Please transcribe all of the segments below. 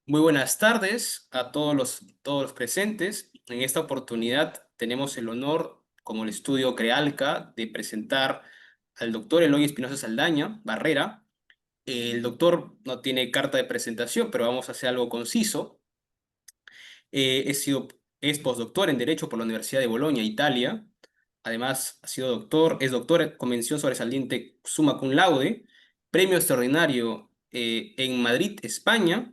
Muy buenas tardes a todos los presentes. En esta oportunidad tenemos el honor, como el estudio Crealca, de presentar al doctor Eloy Espinosa Saldaña Barrera. El doctor no tiene carta de presentación, pero vamos a hacer algo conciso. He sido, es postdoctor en Derecho por la Universidad de Bolonia, Italia. Además, es doctor en Convención Sobresaliente Summa Cum Laude, premio extraordinario en Madrid, España,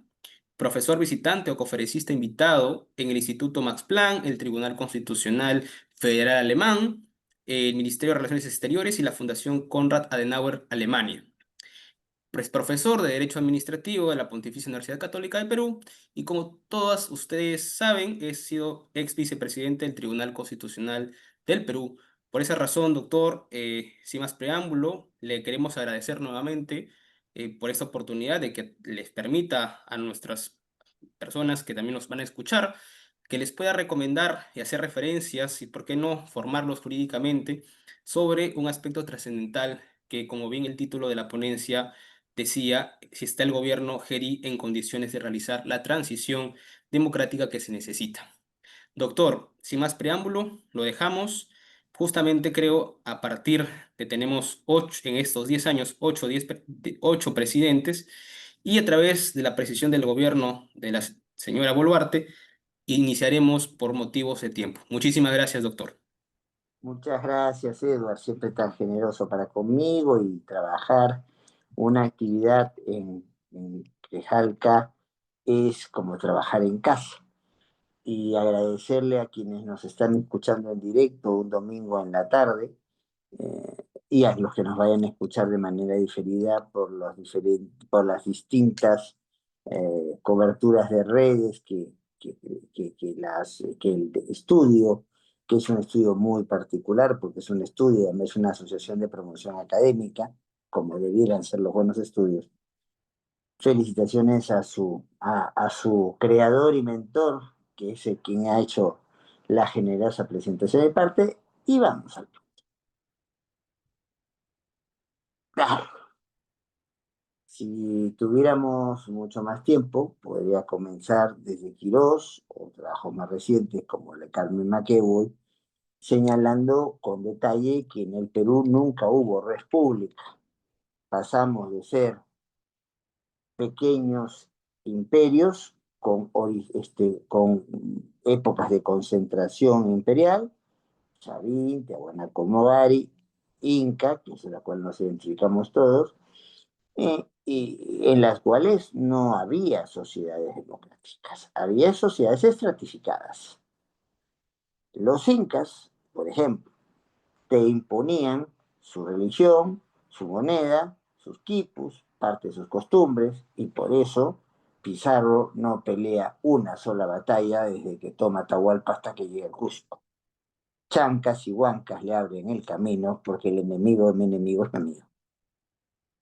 profesor visitante o conferencista invitado en el Instituto Max Planck, el Tribunal Constitucional Federal Alemán, el Ministerio de Relaciones Exteriores y la Fundación Konrad Adenauer, Alemania. Es profesor de Derecho Administrativo de la Pontificia Universidad Católica de Perú y como todas ustedes saben, he sido ex vicepresidente del Tribunal Constitucional del Perú. Por esa razón, doctor, sin más preámbulo, le queremos agradecer nuevamente por esta oportunidad de que les permita a nuestras personas que también nos van a escuchar, que les pueda recomendar y hacer referencias y, por qué no, formarlos jurídicamente sobre un aspecto trascendental que, como bien el título de la ponencia decía, si está el gobierno Geri en condiciones de realizar la transición democrática que se necesita. Doctor, sin más preámbulo, lo dejamos. Justamente creo a partir de tenemos en estos 10 años, 8 presidentes, y a través de la precisión del gobierno de la señora Boluarte, iniciaremos por motivos de tiempo. Muchísimas gracias, doctor. Muchas gracias, Edward, siempre tan generoso para conmigo y trabajar una actividad en Quejalca es como trabajar en casa. Y agradecerle a quienes nos están escuchando en directo un domingo en la tarde y a los que nos vayan a escuchar de manera diferida por las distintas coberturas de redes que el estudio, que es un estudio muy particular porque es un estudio, además es una asociación de promoción académica, como debieran ser los buenos estudios. Felicitaciones a su creador y mentor, que es el quien ha hecho la generosa presentación de parte, y vamos al... Ah, si tuviéramos mucho más tiempo, podría comenzar desde Quirós o trabajos más recientes como el de Carmen McEvoy, señalando con detalle que en el Perú nunca hubo república. Pasamos de ser pequeños imperios con épocas de concentración imperial, Chavín, Tiahuanaco, Inca, que es la cual nos identificamos todos, y en las cuales no había sociedades democráticas, había sociedades estratificadas. Los incas, por ejemplo, te imponían su religión, su moneda, sus quipus, parte de sus costumbres, y por eso Pizarro no pelea una sola batalla desde que toma Atahualpa hasta que llega el Cusco. Chancas y huancas le abren el camino porque el enemigo de mi enemigo es mi amigo.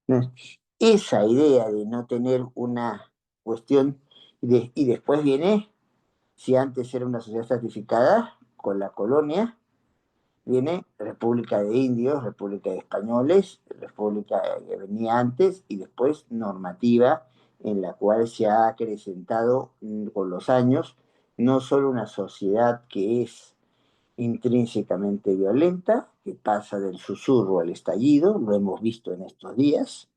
¿No? Esa idea de no tener una cuestión, y después viene, si antes era una sociedad estratificada, con la colonia, viene República de Indios, República de Españoles, República que venía antes y después normativa en la cual se ha acrecentado con los años no solo una sociedad que es intrínsecamente violenta, que pasa del susurro al estallido, lo hemos visto en estos días,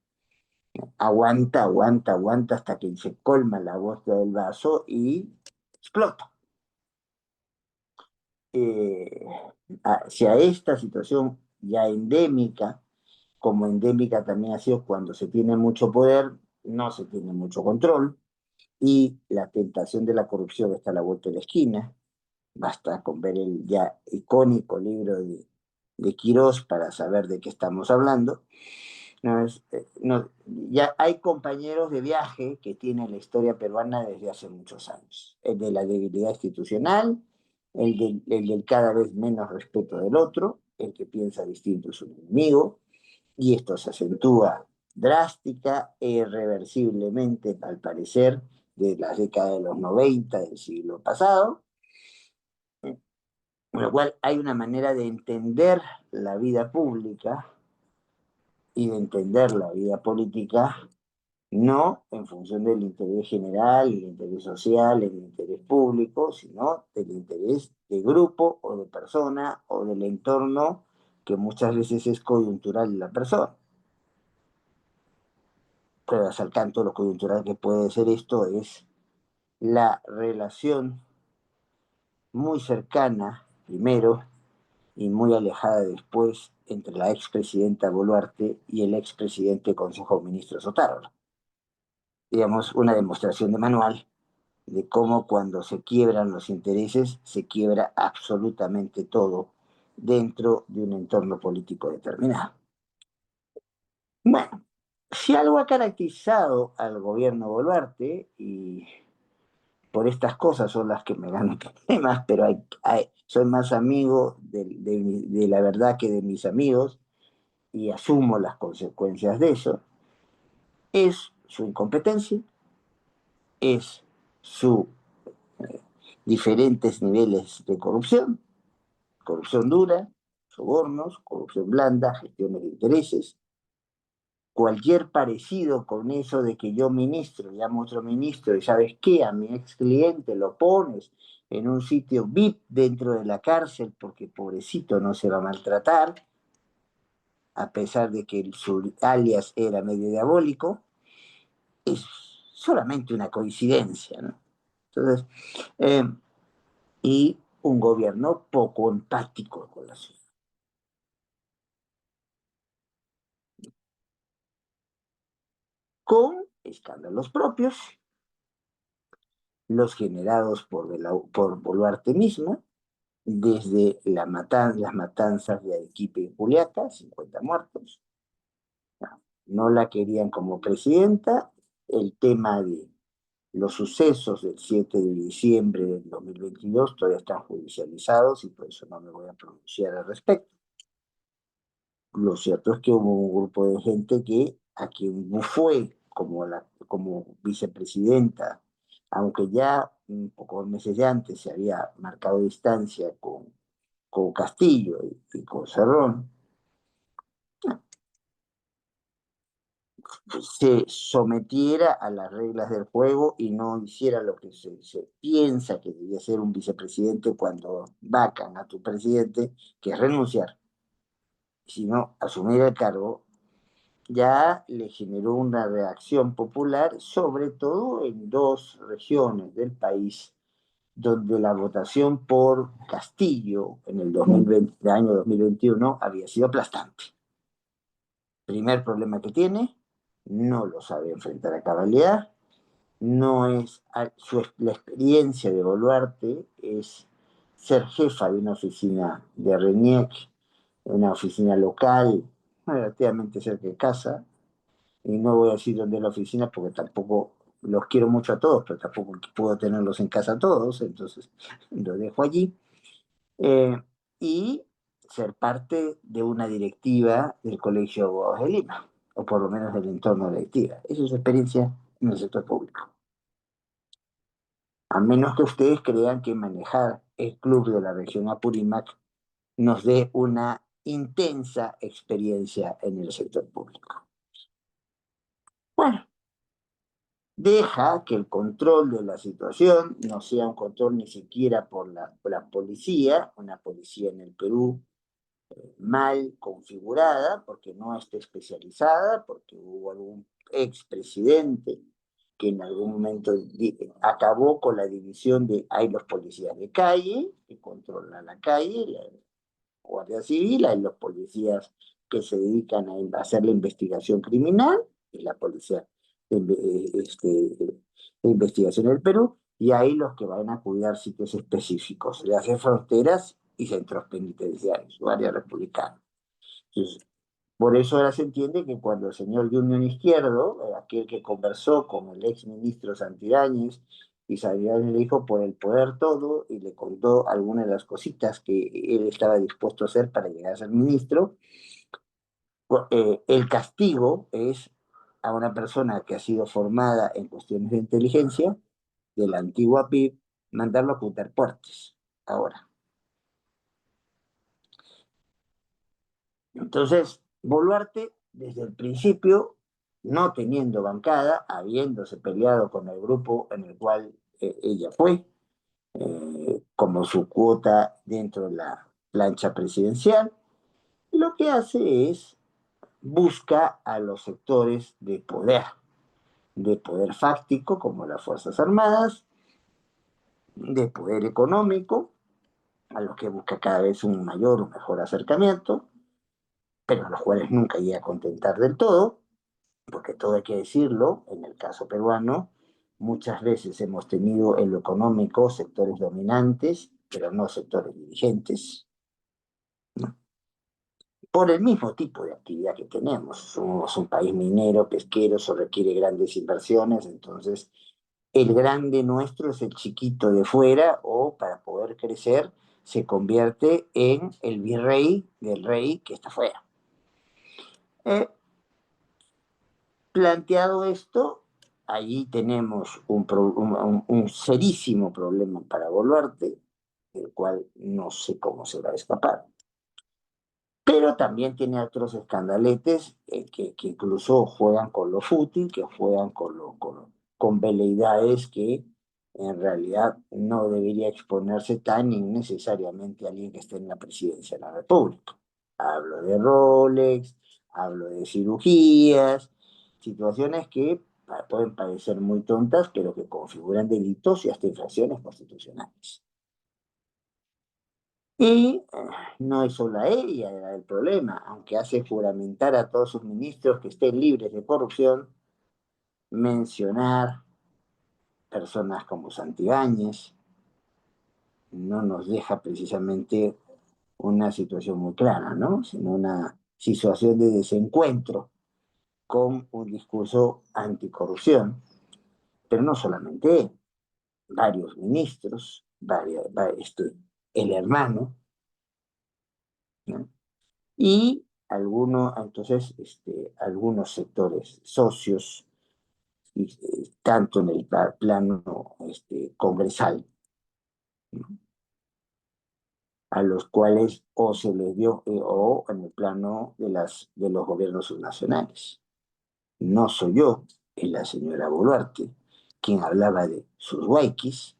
aguanta, aguanta, aguanta hasta que se colma la bota del vaso y explota. Eh, Hacia esta situación ya endémica, como endémica también ha sido cuando se tiene mucho poder, no se tiene mucho control, y la tentación de la corrupción está a la vuelta de la esquina. Basta con ver el ya icónico libro de Quirós para saber de qué estamos hablando. No, no, ya hay compañeros de viaje que tienen la historia peruana desde hace muchos años. El de la debilidad institucional, el del cada vez menos respeto del otro, el que piensa distinto es un enemigo, y esto se acentúa drástica e irreversiblemente, al parecer, de las décadas de los 90 del siglo pasado, con lo cual hay una manera de entender la vida pública y de entender la vida política no en función del interés general, el interés social, el interés público, sino del interés de grupo o de persona o del entorno que muchas veces es coyuntural de la persona. Pruebas al canto, lo coyuntural que puede ser esto es la relación muy cercana, primero, y muy alejada después, entre la expresidenta Boluarte y el expresidente del Consejo de Ministros Otárola. Digamos, una demostración de manual de cómo cuando se quiebran los intereses, se quiebra absolutamente todo dentro de un entorno político determinado. Bueno, si algo ha caracterizado al gobierno Boluarte, y por estas cosas son las que me dan problemas, pero soy más amigo de la verdad que de mis amigos y asumo las consecuencias de eso, es su incompetencia, es sus diferentes niveles de corrupción, corrupción dura, sobornos, corrupción blanda, gestiones de intereses. Cualquier parecido con eso de que yo ministro, llamo a otro ministro y sabes qué, a mi ex cliente lo pones en un sitio VIP dentro de la cárcel porque pobrecito no se va a maltratar, a pesar de que su alias era medio diabólico, es solamente una coincidencia, ¿no? Entonces, eh, y un gobierno poco empático con la ciudad, con escándalos propios, los generados por Boluarte mismo, desde las matanzas de Arequipa y Juliaca, 50 muertos, no la querían como presidenta, el tema de los sucesos del 7 de diciembre del 2022 todavía están judicializados y por eso no me voy a pronunciar al respecto. Lo cierto es que hubo un grupo de gente que a quien fue como vicepresidenta, aunque ya un pocos meses de antes se había marcado distancia con Castillo y con Cerrón, se sometiera a las reglas del juego y no hiciera lo que se piensa que debía ser un vicepresidente cuando vacan a tu presidente, que es renunciar, sino asumir el cargo, ya le generó una reacción popular, sobre todo en dos regiones del país, donde la votación por Castillo en el 2020, el año 2021 había sido aplastante. Primer problema que tiene, no lo sabe enfrentar a cabalidad, no es la experiencia de Boluarte es ser jefa de una oficina de RENIEC, una oficina local, relativamente cerca de casa, y no voy a decir dónde es la oficina porque tampoco los quiero mucho a todos, pero tampoco puedo tenerlos en casa a todos, entonces los dejo allí. Eh, y ser parte de una directiva del Colegio de Abogados de Lima, o por lo menos del entorno de la directiva. Esa es su experiencia en el sector público. A menos que ustedes crean que manejar el club de la región Apurímac nos dé una intensa experiencia en el sector público. Bueno, deja que el control de la situación no sea un control ni siquiera por la policía, una policía en el Perú mal configurada, porque no está especializada, porque hubo algún expresidente que en algún momento acabó con la división de hay los policías de calle, que controlan la calle, la Guardia Civil, hay los policías que se dedican a hacer la investigación criminal, y la policía de investigación del Perú, y hay los que van a cuidar sitios específicos, le hacen fronteras y centros penitenciarios, Guardia Republicana. Entonces, por eso ahora se entiende que cuando el señor de Unión Izquierdo, aquel que conversó con el ex ministro Santibáñez, y Santibáñez le dijo por el poder todo, y le contó algunas de las cositas que él estaba dispuesto a hacer para llegar a ser ministro, el castigo es a una persona que ha sido formada en cuestiones de inteligencia, de la antigua PIB, mandarlo a ocultar puertas. Ahora. Entonces, Boluarte, desde el principio, no teniendo bancada, habiéndose peleado con el grupo en el cual ella fue, como su cuota dentro de la plancha presidencial, lo que hace es busca a los sectores de poder fáctico, como las Fuerzas Armadas, de poder económico, a los que busca cada vez un mayor o mejor acercamiento, pero a los cuales nunca llega a contentar del todo, porque todo hay que decirlo, en el caso peruano, muchas veces hemos tenido en lo económico sectores dominantes, pero no sectores dirigentes, ¿no? Por el mismo tipo de actividad que tenemos. Somos un país minero, pesquero, eso requiere grandes inversiones, entonces el grande nuestro es el chiquito de fuera o para poder crecer se convierte en el virrey del rey que está fuera. Eh, Planteado esto, allí tenemos un serísimo problema para Boluarte, del cual no sé cómo se va a escapar. Pero también tiene otros escandaletes que incluso juegan con lo fútil, que juegan con veleidades que en realidad no debería exponerse tan innecesariamente a alguien que esté en la presidencia de la República. Hablo de Rolex, hablo de cirugías, situaciones que pueden parecer muy tontas, pero que configuran delitos y hasta infracciones constitucionales. Y no es solo ella el problema, aunque hace juramentar a todos sus ministros que estén libres de corrupción, mencionar personas como Santibáñez no nos deja precisamente una situación muy clara, ¿no? Sino una situación de desencuentro con un discurso anticorrupción, pero no solamente él, varios ministros, el hermano, ¿no? Y entonces, algunos sectores socios, tanto en el plano congresal, ¿no? A los cuales o se les dio, o en el plano de los gobiernos subnacionales. No soy yo, es la señora Boluarte, quien hablaba de sus huayquis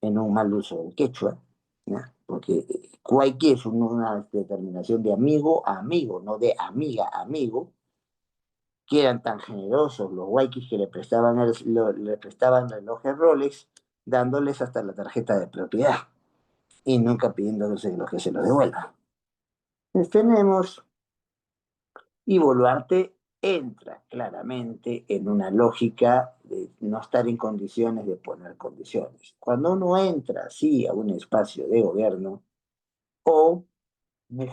en un mal uso del quechua, ¿no? Porque huayqui es una determinación de amigo a amigo, no de amiga a amigo, que eran tan generosos los huayquis que le prestaban relojes Rolex, dándoles hasta la tarjeta de propiedad y nunca pidiéndoles que se lo devuelvan. Entonces tenemos, y Boluarte entra claramente en una lógica de no estar en condiciones de poner condiciones. Cuando uno entra, sí, a un espacio de gobierno, o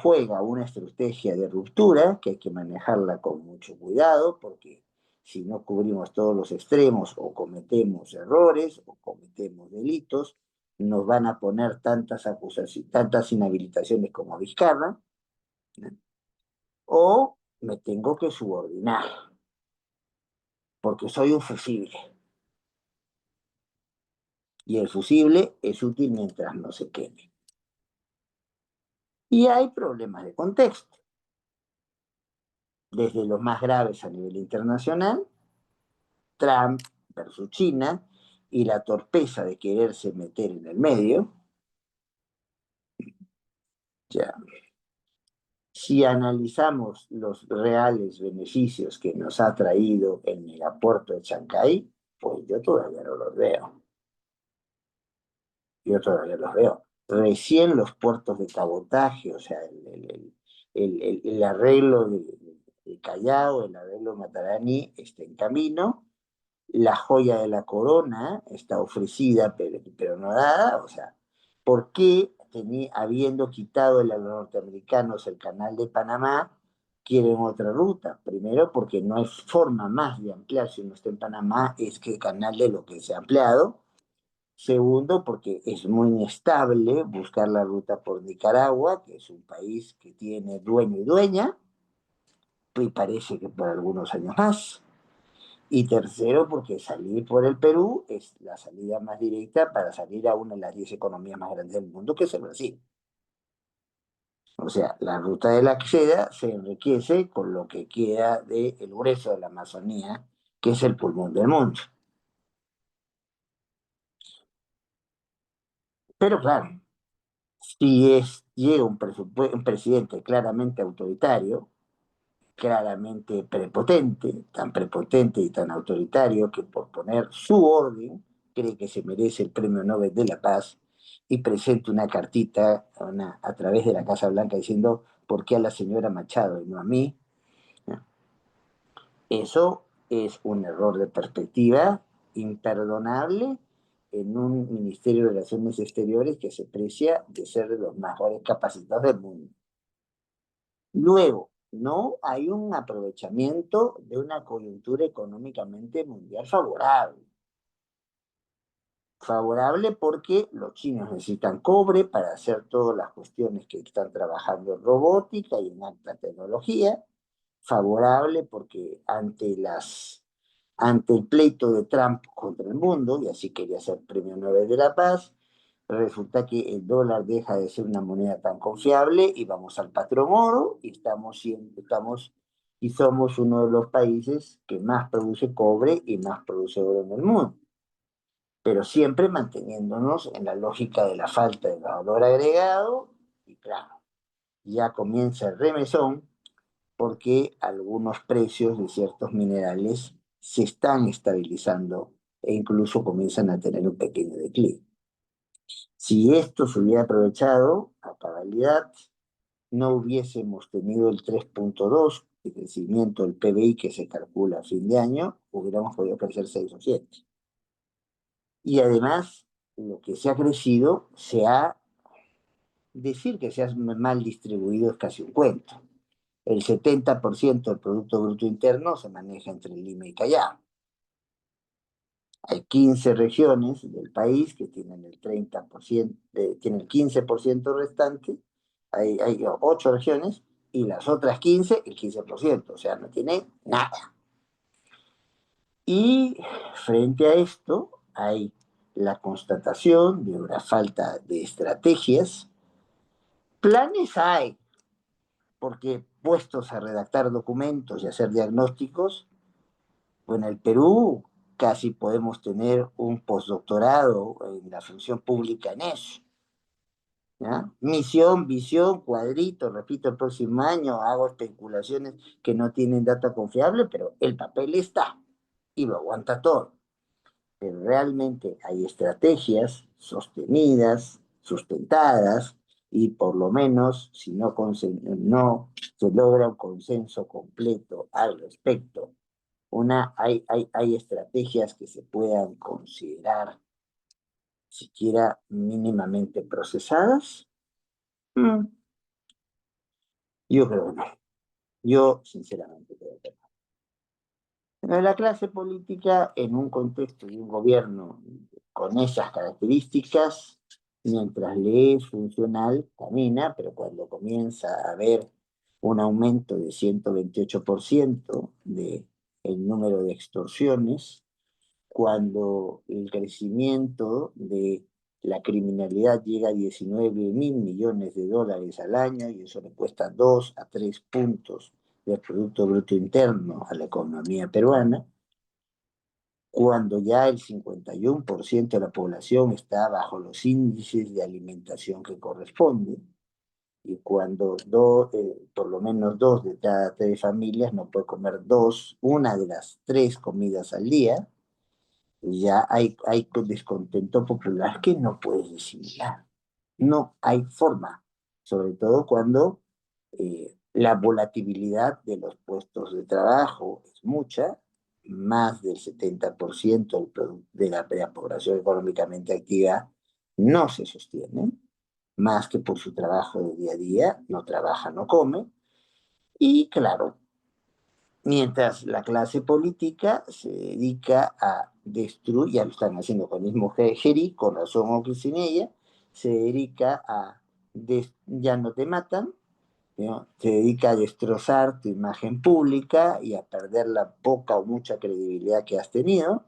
juega una estrategia de ruptura que hay que manejarla con mucho cuidado porque si no cubrimos todos los extremos o cometemos errores o cometemos delitos, nos van a poner tantas acusaciones, tantas inhabilitaciones como Vizcarra, ¿no? O me tengo que subordinar porque soy un fusible y el fusible es útil mientras no se queme. Y hay problemas de contexto, desde los más graves a nivel internacional, Trump versus China y la torpeza de quererse meter en el medio. Ya. Si analizamos los reales beneficios que nos ha traído el megapuerto de Chancay, pues yo todavía no los veo. Yo todavía los veo. Recién los puertos de cabotaje, o sea, el arreglo de Callao, el arreglo de Matarani está en camino. La joya de la corona está ofrecida, pero no dada. O sea, ¿por qué habiendo quitado a los norteamericanos el canal de Panamá, quieren otra ruta? Primero, porque no hay forma más de ampliar si uno está en Panamá, es que el canal de lo que se ha ampliado. Segundo, porque es muy inestable buscar la ruta por Nicaragua, que es un país que tiene dueño y dueña, y parece que por algunos años más. Y tercero, porque salir por el Perú es la salida más directa para salir a una de las 10 economías más grandes del mundo, que es el Brasil. O sea, la ruta de la seda se enriquece con lo que queda del grueso de la Amazonía, que es el pulmón del mundo. Pero claro, si llega un presidente claramente autoritario, claramente prepotente, tan prepotente y tan autoritario que por poner su orden cree que se merece el Premio Nobel de la Paz y presenta una cartita a través de la Casa Blanca diciendo ¿por qué a la señora Machado y no a mí? Eso es un error de perspectiva imperdonable en un Ministerio de Relaciones Exteriores que se precia de ser de los mejores capacitados del mundo. Luego, no hay un aprovechamiento de una coyuntura económicamente mundial favorable. Favorable porque los chinos necesitan cobre para hacer todas las cuestiones que están trabajando en robótica y en alta tecnología. Favorable porque ante el pleito de Trump contra el mundo, y así quería ser Premio Nobel de la Paz, resulta que el dólar deja de ser una moneda tan confiable y vamos al patrón oro y y somos uno de los países que más produce cobre y más produce oro en el mundo, pero siempre manteniéndonos en la lógica de la falta de valor agregado y claro, ya comienza el remesón porque algunos precios de ciertos minerales se están estabilizando e incluso comienzan a tener un pequeño declive. Si esto se hubiera aprovechado a cabalidad, no hubiésemos tenido el 3,2 de crecimiento del PBI que se calcula a fin de año, hubiéramos podido crecer 6 o 7. Y además, lo que se ha crecido, decir que se ha mal distribuido es casi un cuento. El 70% del Producto Bruto Interno se maneja entre Lima y Callao. Hay 15 regiones del país que tienen el 30%, tienen el 15% restante, hay 8 regiones, y las otras 15, el 15%, o sea, no tiene nada. Y frente a esto hay la constatación de una falta de estrategias. Planes hay, porque puestos a redactar documentos y hacer diagnósticos, pues en el Perú casi podemos tener un postdoctorado en la función pública en eso. ¿Ya? Misión, visión, cuadrito, repito, el próximo año hago especulaciones que no tienen data confiable, pero el papel está y lo aguanta todo. Pero realmente hay estrategias sostenidas, sustentadas, y por lo menos, si no se logra un consenso completo al respecto, hay estrategias que se puedan considerar siquiera mínimamente procesadas. Mm, yo creo que no. Yo sinceramente creo que no. Pero la clase política en un contexto de un gobierno con esas características, mientras le es funcional, camina, pero cuando comienza a haber un aumento de 128% de el número de extorsiones, cuando el crecimiento de la criminalidad llega a 19.000 millones de dólares al año y eso le cuesta 2 a 3 puntos del Producto Bruto Interno a la economía peruana, cuando ya el 51% de la población está bajo los índices de alimentación que corresponden, y cuando por lo menos 2 de cada 3 familias no puede comer una de las 3 comidas al día, ya hay descontento popular que no puedes disimilar. No hay forma, sobre todo cuando la volatilidad de los puestos de trabajo es mucha, más del 70% de la población económicamente activa no se sostiene, más que por su trabajo de día a día, no trabaja, no come, y claro, mientras la clase política se dedica a destruir, ya lo están haciendo con el mismo Geri, con razón o sin ella, se dedica ya no te matan, ¿no? Se dedica a destrozar tu imagen pública y a perder la poca o mucha credibilidad que has tenido.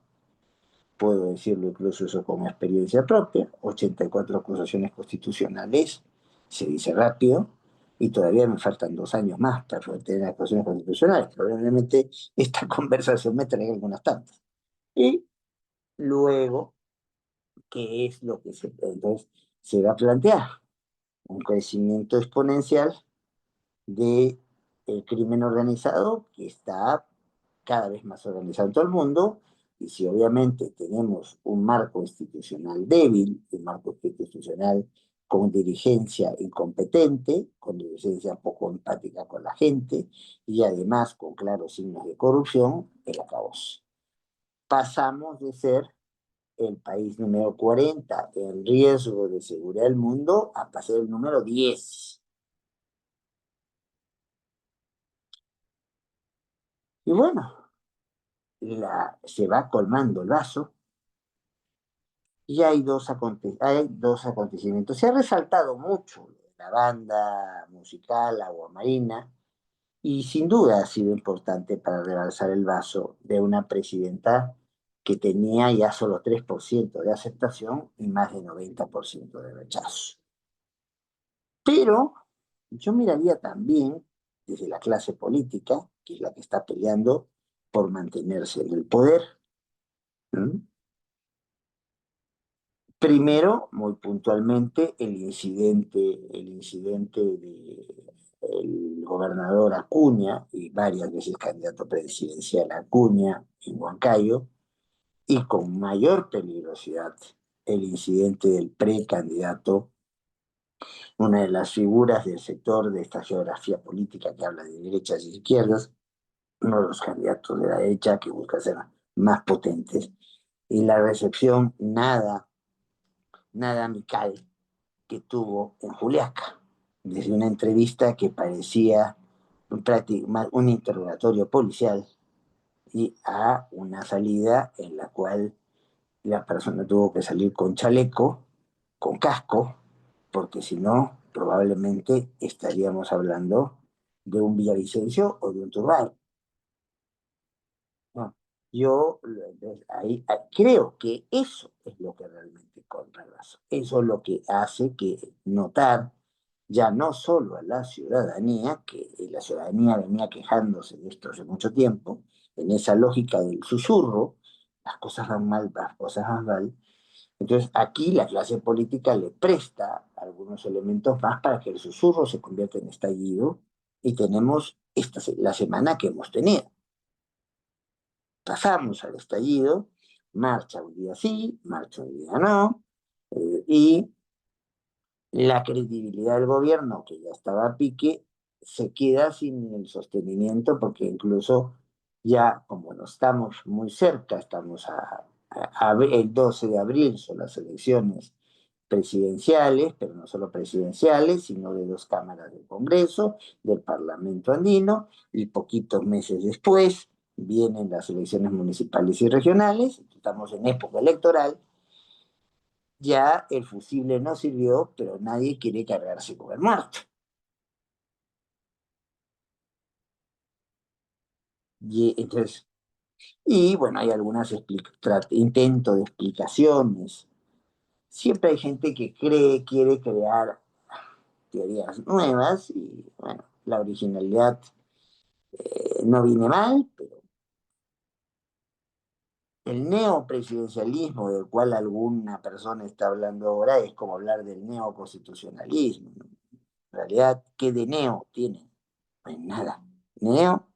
Puedo decirlo incluso eso con experiencia propia, 84 acusaciones constitucionales, se dice rápido, y todavía me faltan 2 años más para tener las actuaciones constitucionales. Probablemente esta conversación me traiga algunas tantas. Y luego, ¿qué es lo que entonces, se va a plantear? Un crecimiento exponencial del crimen organizado que está cada vez más organizado en todo el mundo, y si obviamente tenemos un marco institucional débil, un marco institucional con dirigencia incompetente, con dirigencia poco empática con la gente, y además con claros signos de corrupción, el acabose. Pasamos de ser el país número 40 en riesgo de seguridad del mundo a pasar el número 10. Y bueno, se va colmando el vaso y hay dos acontecimientos. Se ha resaltado mucho la banda musical Agua Marina y sin duda ha sido importante para rebalsar el vaso de una presidenta que tenía ya solo 3% de aceptación y más de 90% de rechazo. Pero yo miraría también desde la clase política, que es la que está peleando por mantenerse en el poder. ¿Mm? Primero, muy puntualmente, el incidente del gobernador Acuña y varias veces candidato presidencial Acuña en Huancayo, y con mayor peligrosidad el incidente del precandidato, una de las figuras del sector de esta geografía política que habla de derechas y izquierdas, uno de los candidatos de la derecha que busca ser más potentes, y la recepción nada amical que tuvo en Juliaca, desde una entrevista que parecía un interrogatorio policial y a una salida en la cual la persona tuvo que salir con chaleco, con casco, porque si no, probablemente estaríamos hablando de un Villavicencio o de un Turbay. No, yo creo que eso es lo que realmente compra el vaso. Eso es lo que hace que notar ya no solo a la ciudadanía, que la ciudadanía venía quejándose de esto hace mucho tiempo, en esa lógica del susurro, las cosas van mal, las cosas van mal. Entonces aquí la clase política le presta algunos elementos más para que el susurro se convierta en estallido, y tenemos la semana que hemos tenido. Pasamos al estallido, marcha un día sí, marcha un día no, y la credibilidad del gobierno, que ya estaba a pique, se queda sin el sostenimiento, porque incluso ya como no estamos muy cerca, estamos el 12 de abril, son las elecciones presidenciales, pero no solo presidenciales, sino de 2 cámaras del Congreso, del Parlamento andino, y poquitos meses después vienen las elecciones municipales y regionales, estamos en época electoral, ya el fusible no sirvió, pero nadie quiere cargarse con el muerto. Entonces, y bueno, hay algunos intentos de explicaciones. Siempre hay gente que quiere crear teorías nuevas, y bueno, la originalidad no viene mal, pero el neopresidencialismo del cual alguna persona está hablando ahora es como hablar del neoconstitucionalismo, ¿no? En realidad, ¿qué de neo tiene? No hay nada. Neo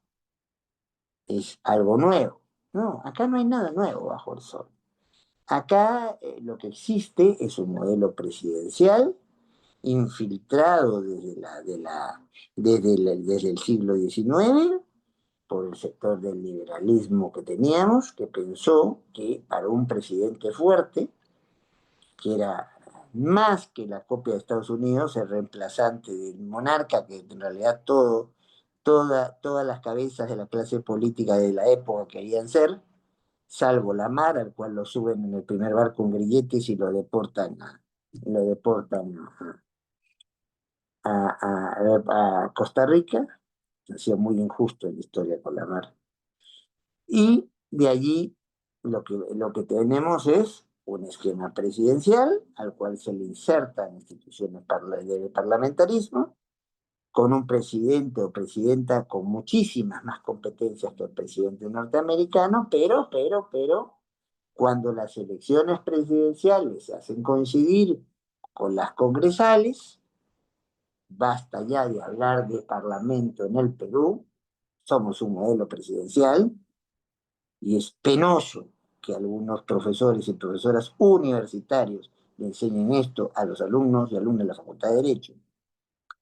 es algo nuevo. No, acá no hay nada nuevo bajo el sol. Acá lo que existe es un modelo presidencial infiltrado desde el siglo XIX por el sector del liberalismo que teníamos, que pensó que para un presidente fuerte, que era más que la copia de Estados Unidos, el reemplazante del monarca, que en realidad todas las cabezas de la clase política de la época querían ser, salvo Lamar, al cual lo suben en el primer barco con grilletes y lo deportan a Costa Rica. Ha sido muy injusto en la historia con Lamar. Y de allí lo que tenemos es un esquema presidencial al cual se le insertan instituciones de parlamentarismo, con un presidente o presidenta con muchísimas más competencias que el presidente norteamericano, pero, cuando las elecciones presidenciales se hacen coincidir con las congresales, basta ya de hablar de parlamento en el Perú, somos un modelo presidencial y es penoso que algunos profesores y profesoras universitarios le enseñen esto a los alumnos y alumnas de la Facultad de Derecho.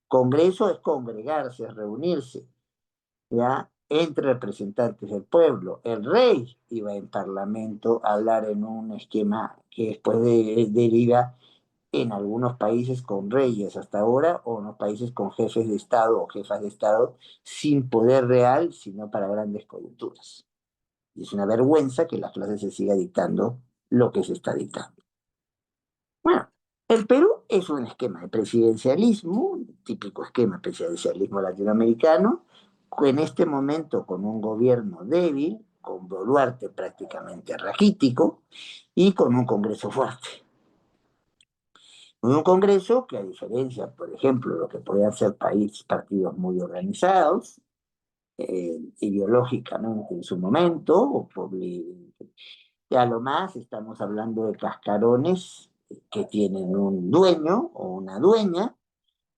Congreso es congregarse, es reunirse, ¿ya? Entre representantes del pueblo. El rey iba en parlamento a hablar en un esquema que después deriva en algunos países con reyes hasta ahora, o en los países con jefes de Estado o jefas de Estado sin poder real, sino para grandes coyunturas. Y es una vergüenza que la clase se siga dictando lo que se está dictando. Bueno, el Perú es un esquema de presidencialismo, un típico esquema de presidencialismo latinoamericano, en este momento con un gobierno débil, con Boluarte prácticamente raquítico y con un Congreso fuerte. Un Congreso que, a diferencia, por ejemplo, de lo que podían ser partidos muy organizados, ideológicamente en su momento, y a lo más estamos hablando de cascarones que tienen un dueño o una dueña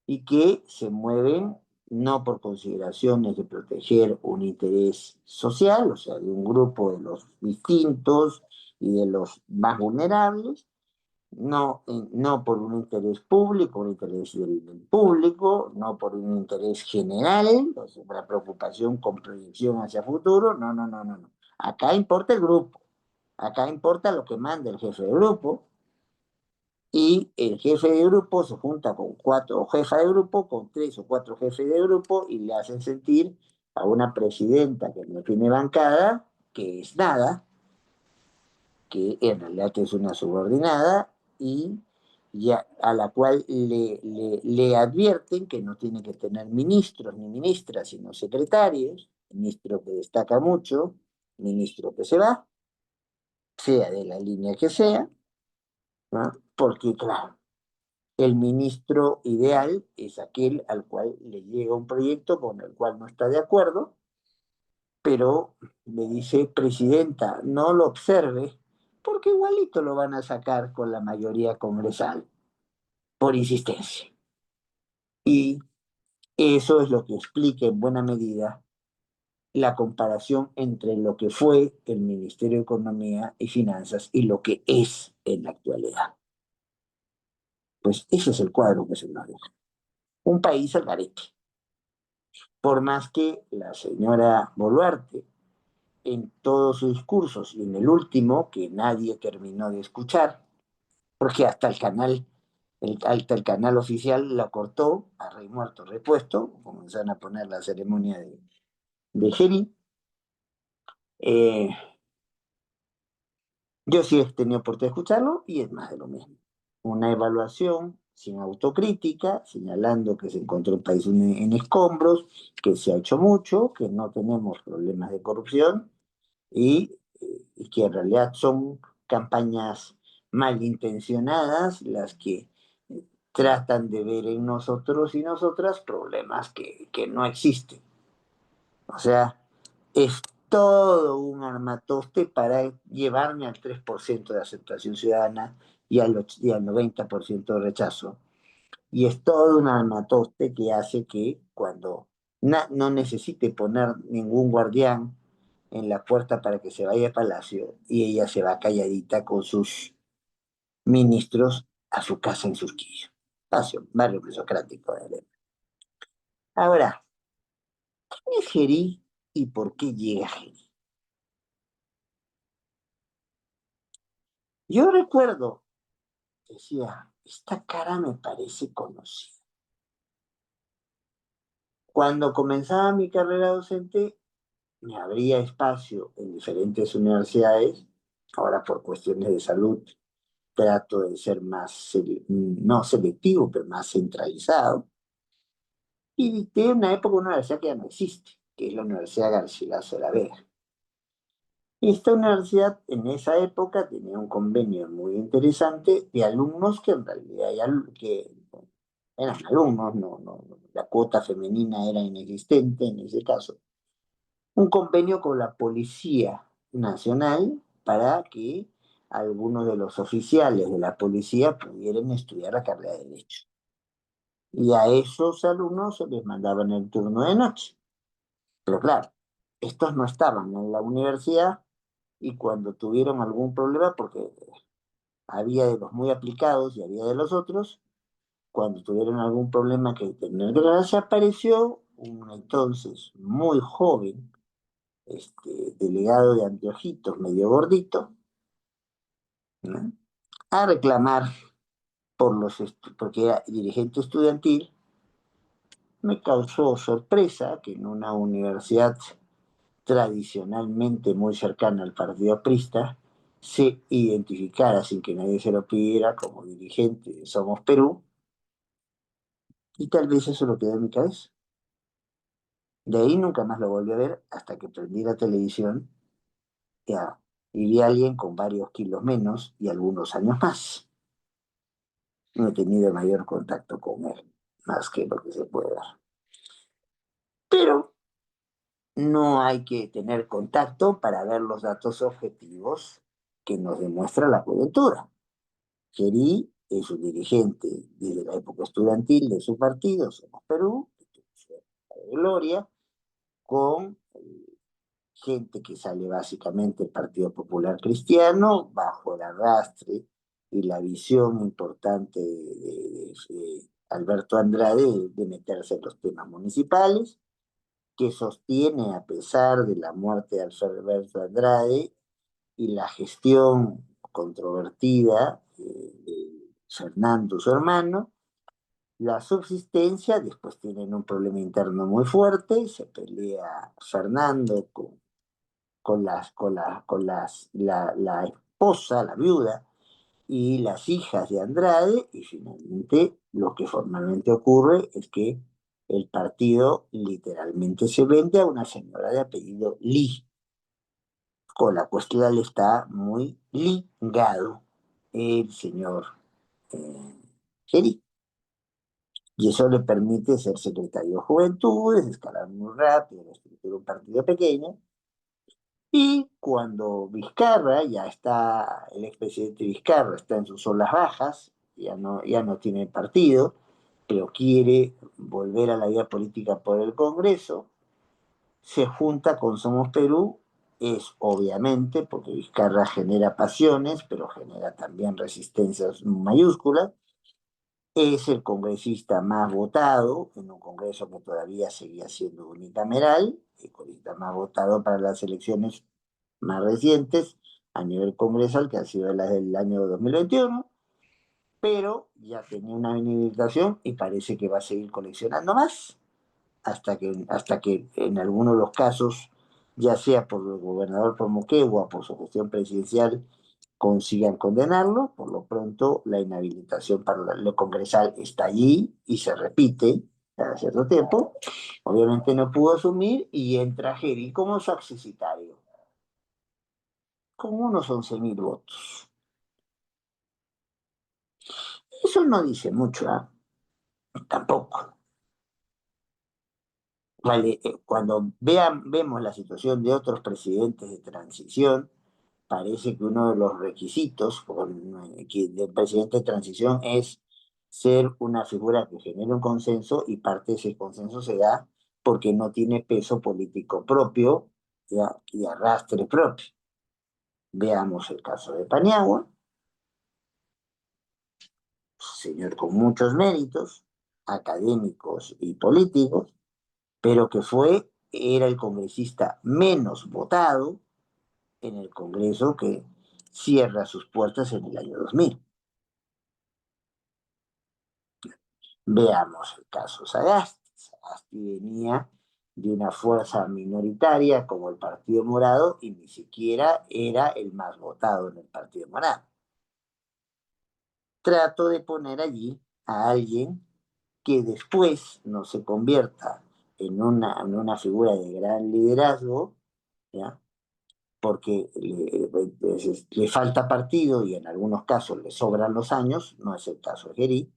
y que se mueven no por consideraciones de proteger un interés social, o sea, de un grupo de los distintos y de los más vulnerables, no por un interés público, un interés del público, no por un interés general, o sea, una preocupación con proyección hacia futuro, no. Acá importa el grupo, acá importa lo que manda el jefe de grupo, y el jefe de grupo se junta con cuatro, o jefa de grupo, con tres o cuatro jefes de grupo, y le hacen sentir a una presidenta que no tiene bancada, que es nada, que en realidad es una subordinada, y ya, a la cual le advierten que no tiene que tener ministros ni ministras, sino secretarios, ministro que destaca mucho, ministro que se va, sea de la línea que sea, ¿no? Porque claro, el ministro ideal es aquel al cual le llega un proyecto con el cual no está de acuerdo, pero le dice, presidenta, no lo observe, porque igualito lo van a sacar con la mayoría congresal, por insistencia. Y eso es lo que explica en buena medida la comparación entre lo que fue el Ministerio de Economía y Finanzas y lo que es en la actualidad. Pues ese es el cuadro que se nos deja. Un país al garete. Por más que la señora Boluarte, en todos sus discursos y en el último, que nadie terminó de escuchar, porque hasta el canal oficial la cortó, a rey muerto, repuesto, comenzaron a poner la ceremonia de Geri. Eh, yo sí he tenido oportunidad de escucharlo y es más de lo mismo. Una evaluación sin autocrítica, señalando que se encontró el país en escombros, que se ha hecho mucho, que no tenemos problemas de corrupción y que en realidad son campañas malintencionadas las que tratan de ver en nosotros y nosotras problemas que no existen. O sea, es todo un armatoste para llevarme al 3% de aceptación ciudadana y al 90% de rechazo. Y es todo un armatoste que hace que cuando no necesite poner ningún guardián en la puerta para que se vaya a Palacio y ella se va calladita con sus ministros a su casa en Surquillo. Palacio, barrio presocrático de Lima. Ahora, ¿quién es Gerí y por qué llega Gerí? Yo recuerdo, decía, esta cara me parece conocida. Cuando comenzaba mi carrera docente, me abría espacio en diferentes universidades. Ahora, por cuestiones de salud, trato de ser más, no selectivo, pero más centralizado. Y dicté una época una universidad que ya no existe, que es la Universidad Garcilaso de la Vega. Esta universidad en esa época tenía un convenio muy interesante de alumnos que en realidad eran alumnos, la cuota femenina era inexistente en ese caso, un convenio con la Policía Nacional para que algunos de los oficiales de la policía pudieran estudiar la carrera de Derecho. Y a esos alumnos se les mandaba en el turno de noche. Pero claro, estos no estaban en la universidad y cuando tuvieron algún problema, porque había de los muy aplicados y había de los otros, cuando tuvieron algún problema que tenían que se apareció un entonces muy joven, delegado de Anteojitos, medio gordito, ¿no? A reclamar porque era dirigente estudiantil. Me causó sorpresa que en una universidad tradicionalmente muy cercana al partido aprista se identificara sin que nadie se lo pidiera como dirigente de Somos Perú, y tal vez eso lo quedó en mi cabeza. De ahí nunca más lo volví a ver hasta que prendí la televisión, ya, y vi a alguien con varios kilos menos y algunos años más. No he tenido mayor contacto con él, más que lo que se puede dar. Pero no hay que tener contacto para ver los datos objetivos que nos demuestra la coyuntura. Gerí es un dirigente desde la época estudiantil de su partido, Somos Perú, de Gloria, con gente que sale básicamente del Partido Popular Cristiano, bajo el arrastre y la visión importante de Alberto Andrade de meterse en los temas municipales, que sostiene, a pesar de la muerte de Alberto Andrade y la gestión controvertida de Fernando, su hermano, la subsistencia. Después tienen un problema interno muy fuerte, se pelea Fernando con la esposa, la viuda, y las hijas de Andrade, y finalmente lo que formalmente ocurre es que el partido literalmente se vende a una señora de apellido Lee, con la cuestión está muy ligado el señor eh, Geri. Y eso le permite ser secretario de Juventudes, escalar muy rápido la estructura de un partido pequeño. Y cuando Vizcarra, ya está, el expresidente Vizcarra está en sus olas bajas, ya no tiene partido, pero quiere volver a la vida política por el Congreso, se junta con Somos Perú, es obviamente, porque Vizcarra genera pasiones, pero genera también resistencias mayúsculas, es el congresista más votado, en un congreso que todavía seguía siendo unicameral, el congresista más votado para las elecciones más recientes a nivel congresal, que ha sido las del año 2021, pero ya tenía una habilitación y parece que va a seguir coleccionando más hasta que en algunos de los casos, ya sea por el gobernador por Moquegua o por su gestión presidencial, consigan condenarlo. Por lo pronto, la inhabilitación para lo congresal está allí y se repite cada cierto tiempo. Obviamente no pudo asumir y entra Geri como su accesitario, con unos 11.000 votos. Eso no dice mucho, ¿eh? Tampoco. Vale, cuando vemos la situación de otros presidentes de transición, parece que uno de los requisitos del presidente de transición es ser una figura que genere un consenso, y parte de ese consenso se da porque no tiene peso político propio, ¿ya? Y arrastre propio. Veamos el caso de Paniagua, señor con muchos méritos académicos y políticos, pero que era el congresista menos votado en el Congreso que cierra sus puertas en el año 2000. Veamos el caso Sagasti. Sagasti venía de una fuerza minoritaria como el Partido Morado y ni siquiera era el más votado en el Partido Morado. Trato de poner allí a alguien que después no se convierta en una figura de gran liderazgo, ¿ya? Porque le falta partido y en algunos casos le sobran los años, no es el caso de Geri,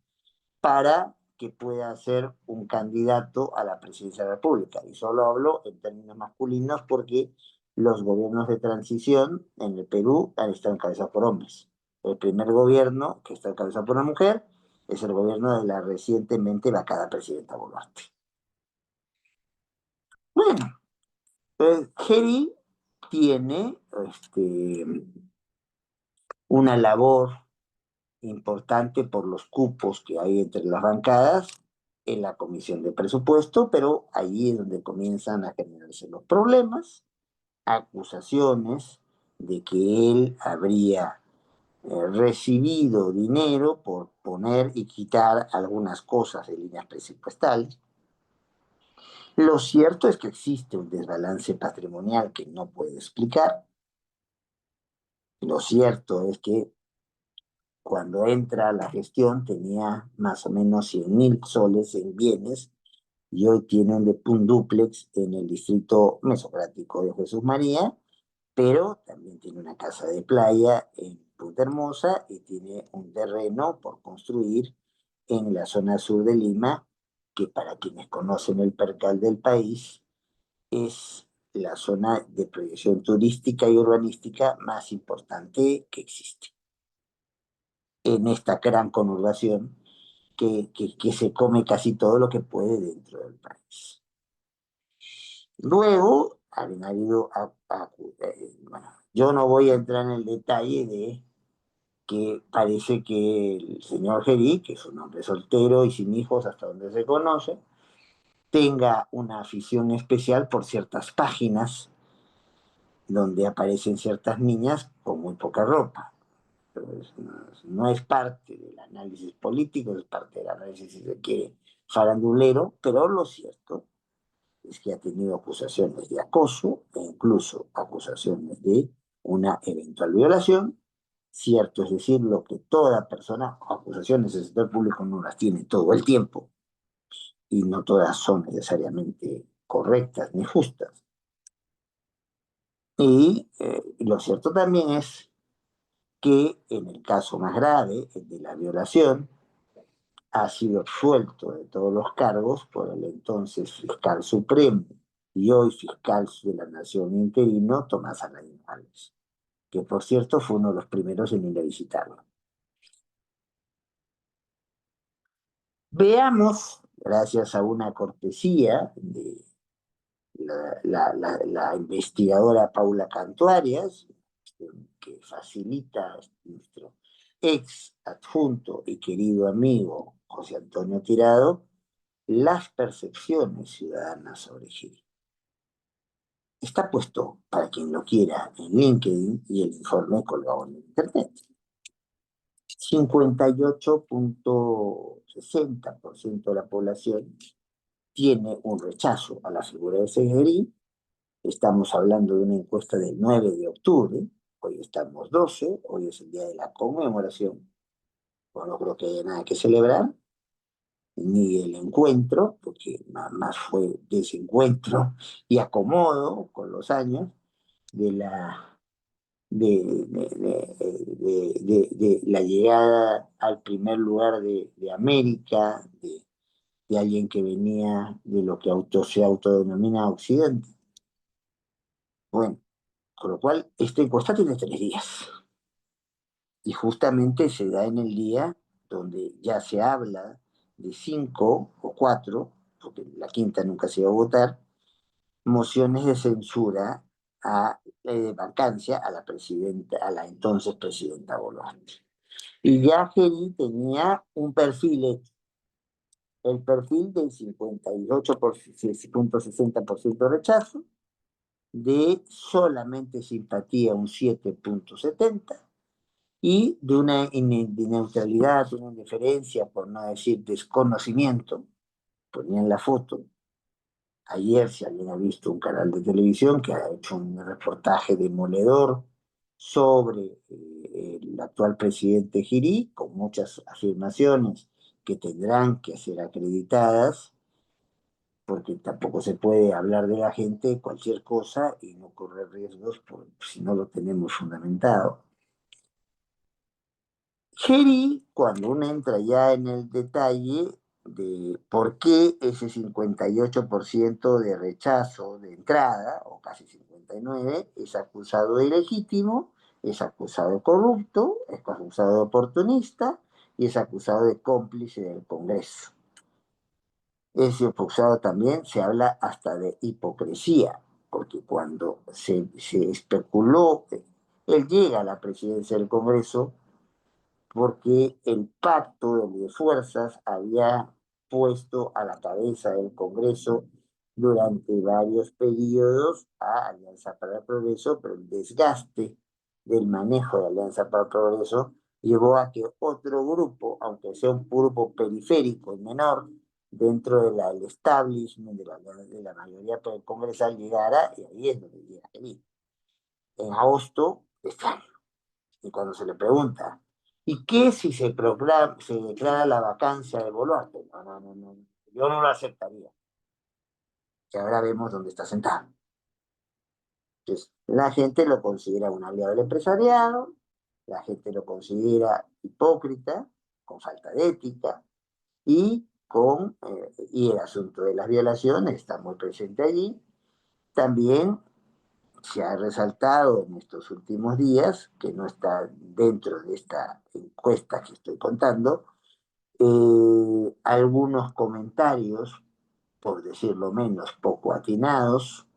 para que pueda ser un candidato a la presidencia de la República. Y solo hablo en términos masculinos porque los gobiernos de transición en el Perú han estado encabezados por hombres. El primer gobierno que está encabezado por una mujer es el gobierno de la recientemente vacada presidenta Boluarte. Bueno, pues Geri tiene una labor importante por los cupos que hay entre las bancadas en la comisión de presupuesto, pero allí es donde comienzan a generarse los problemas, acusaciones de que él habría recibido dinero por poner y quitar algunas cosas de líneas presupuestales. Lo cierto es que existe un desbalance patrimonial que no puede explicar. Lo cierto es que cuando entra a la gestión tenía más o menos 100.000 soles en bienes y hoy tiene un dúplex en el distrito mesocrático de Jesús María, pero también tiene una casa de playa en Punta Hermosa y tiene un terreno por construir en la zona sur de Lima, que para quienes conocen el percal del país es la zona de proyección turística y urbanística más importante que existe en esta gran conurbación que se come casi todo lo que puede dentro del país. Luego, han habido, bueno, yo no voy a entrar en el detalle de que parece que el señor Geri, que es un hombre soltero y sin hijos hasta donde se conoce, tenga una afición especial por ciertas páginas donde aparecen ciertas niñas con muy poca ropa. Pero no es parte del análisis político, es parte del análisis, si se quiere, farandulero, pero lo cierto es que ha tenido acusaciones de acoso e incluso acusaciones de una eventual violación. Cierto es decir, lo que toda persona, acusaciones del sector público no las tiene todo el tiempo y no todas son necesariamente correctas ni justas. Y lo cierto también es que en el caso más grave, el de la violación, ha sido absuelto de todos los cargos por el entonces fiscal supremo y hoy fiscal de la Nación interino, Tomás Alain Alves, que por cierto fue uno de los primeros en ir a visitarlo. Veamos, gracias a una cortesía de la investigadora Paula Cantuarias, que facilita nuestro ex adjunto y querido amigo José Antonio Tirado, las percepciones ciudadanas sobre Gil. Está puesto, para quien lo quiera, en LinkedIn y el informe colgado en Internet. 58,60% de la población tiene un rechazo a la figura de Seguerí. Estamos hablando de una encuesta del 9 de octubre, hoy estamos 12, hoy es el día de la conmemoración. Bueno, no creo que haya nada que celebrar, ni el encuentro, porque más fue desencuentro y acomodo con los años de la, de la llegada al primer lugar de América, de alguien que venía de lo que se autodenomina Occidente. Bueno, con lo cual, esta encuesta tiene 3 días. Y justamente se da en el día donde ya se habla de 5 o 4, porque la quinta nunca se iba a votar, mociones de censura de vacancia a la presidenta, a la entonces presidenta Boluarte. Y ya Geri tenía un perfil, el perfil del 58,60% rechazo, de solamente simpatía un 7,70 y de una neutralidad, una indiferencia, por no decir desconocimiento, ponían la foto. Ayer, si alguien ha visto un canal de televisión que ha hecho un reportaje demoledor sobre el actual presidente Girí, con muchas afirmaciones que tendrán que ser acreditadas, porque tampoco se puede hablar de la gente cualquier cosa y no correr riesgos si no lo tenemos fundamentado. Geri, cuando uno entra ya en el detalle, de por qué ese 58% de rechazo de entrada, o casi 59%, es acusado de ilegítimo, es acusado de corrupto, es acusado de oportunista y es acusado de cómplice del Congreso. Ese acusado también se habla hasta de hipocresía, porque cuando se especuló, él llega a la presidencia del Congreso porque el pacto de fuerzas había puesto a la cabeza del Congreso durante varios periodos a Alianza para el Progreso, pero el desgaste del manejo de Alianza para el Progreso llevó a que otro grupo, aunque sea un grupo periférico y menor, dentro del establishment de la mayoría congresal llegara, y ahí es donde llega en agosto de este año. Y cuando se le pregunta, ¿y qué si se declara la vacancia de Boluarte? No, no, no, no, yo no lo aceptaría. Que ahora vemos dónde está sentado. Entonces, la gente lo considera un aliado del empresariado, la gente lo considera hipócrita, con falta de ética, y el asunto de las violaciones está muy presente allí. También se ha resaltado en estos últimos días, que no está dentro de esta encuesta que estoy contando, algunos comentarios, por decirlo menos, poco atinados,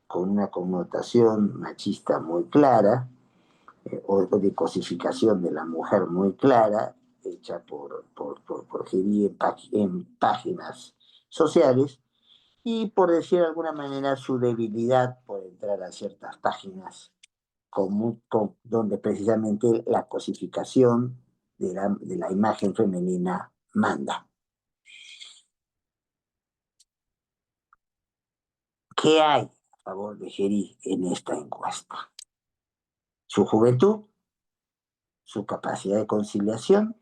con una connotación machista muy clara, o de cosificación de la mujer muy clara, hecha por Giri en páginas sociales, y por decir de alguna manera su debilidad por entrar a ciertas páginas donde precisamente la cosificación de la imagen femenina manda. ¿Qué hay a favor de Geri en esta encuesta? Su juventud, su capacidad de conciliación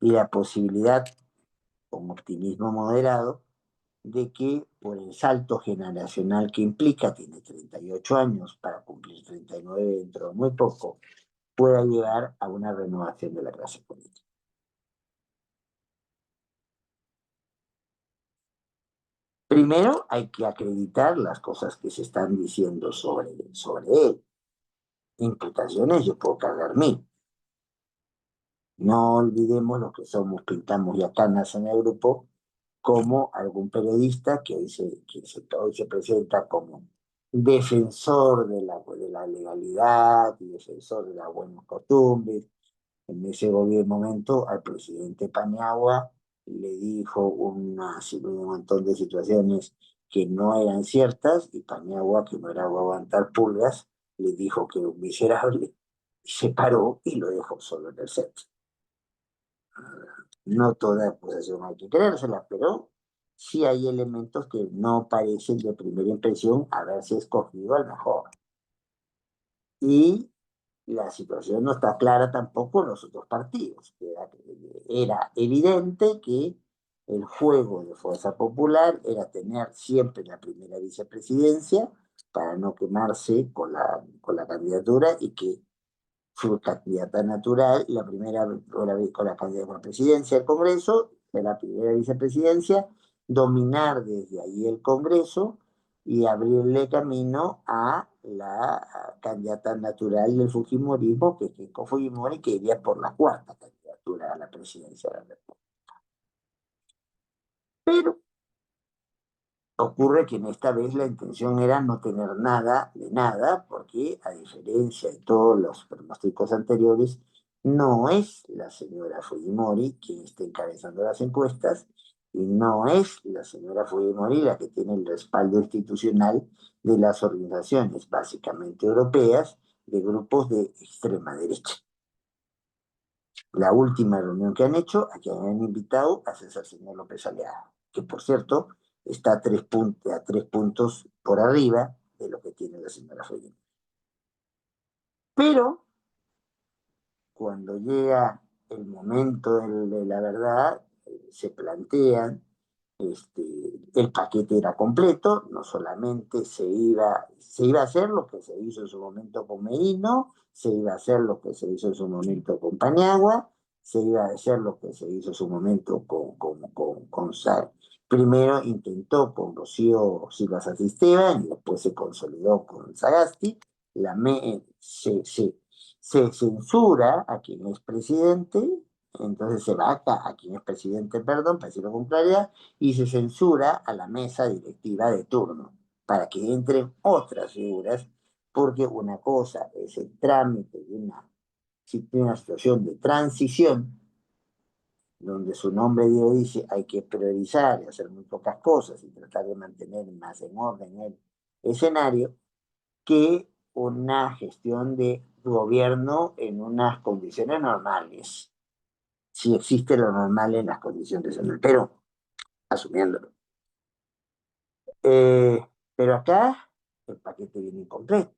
y la posibilidad, con optimismo moderado, de que por el salto generacional que implica, tiene 38 años para cumplir 39 dentro de muy poco, pueda llegar a una renovación de la clase política. Primero hay que acreditar las cosas que se están diciendo sobre él. Imputaciones yo puedo cargar mil. No olvidemos lo que somos, pintamos ya canas en el grupo, como algún periodista que hoy se presenta como defensor de la legalidad y defensor de las buenas costumbres. En ese momento al presidente Paniagua le dijo un montón de situaciones que no eran ciertas, y Paniagua, que no era aguantar pulgas, le dijo que era un miserable, se paró y lo dejó solo en el set. No toda acusación hay que creérsela, pero sí hay elementos que no parecen de primera impresión haberse escogido al mejor. Y la situación no está clara tampoco en los otros partidos. Era evidente que el juego de Fuerza Popular era tener siempre la primera vicepresidencia para no quemarse con la candidatura, y que su candidata natural, la primera con la candidata a la presidencia del Congreso, de la primera vicepresidencia, dominar desde ahí el Congreso y abrirle camino a la candidata natural del Fujimorismo, que es Keiko Fujimori, que iría por la cuarta candidatura a la presidencia de la República. Pero ocurre que en esta vez la intención era no tener nada de nada, porque a diferencia de todos los pronósticos anteriores, no es la señora Fujimori quien está encabezando las encuestas, y no es la señora Fujimori la que tiene el respaldo institucional de las organizaciones básicamente europeas, de grupos de extrema derecha. La última reunión que han hecho, a quien han invitado a César Señor López Aliaga, que por cierto está a 3 puntos por arriba de lo que tiene la señora Fujimori. Pero cuando llega el momento de la verdad, se plantean, el paquete era completo, no solamente se iba a hacer lo que se hizo en su momento con Merino, se iba a hacer lo que se hizo en su momento con Paniagua, se iba a hacer lo que se hizo en su momento primero intentó con Rocío Silva Esteban y después se consolidó con Sagasti. Se censura a quien es presidente, entonces se vaca a quien es presidente, perdón, para decirlo con claridad, y se censura a la mesa directiva de turno para que entren otras figuras, porque una cosa es el trámite de una situación de transición, donde su nombre Dios dice hay que priorizar y hacer muy pocas cosas y tratar de mantener más en orden el escenario, que una gestión de gobierno en unas condiciones normales, si existe lo normal en las condiciones normales, pero asumiéndolo. Pero acá el paquete viene incompleto.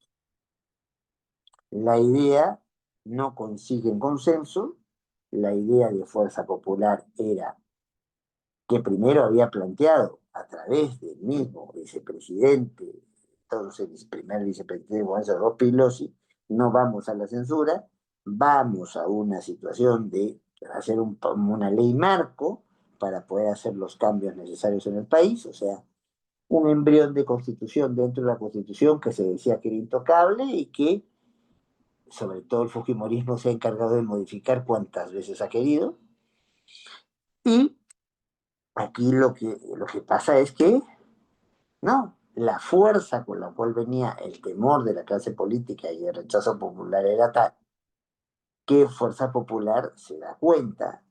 La idea no consigue consenso, la idea de Fuerza Popular era que primero había planteado a través del mismo vicepresidente, entonces el primer vicepresidente Gonzalo Pilosi, no vamos a la censura, vamos a una situación de hacer una ley marco para poder hacer los cambios necesarios en el país, o sea, un embrión de constitución dentro de la constitución que se decía que era intocable y que sobre todo el Fujimorismo se ha encargado de modificar cuantas veces ha querido. Y aquí lo que pasa es que, no, la fuerza con la cual venía el temor de la clase política y el rechazo popular era tal que Fuerza Popular se da cuenta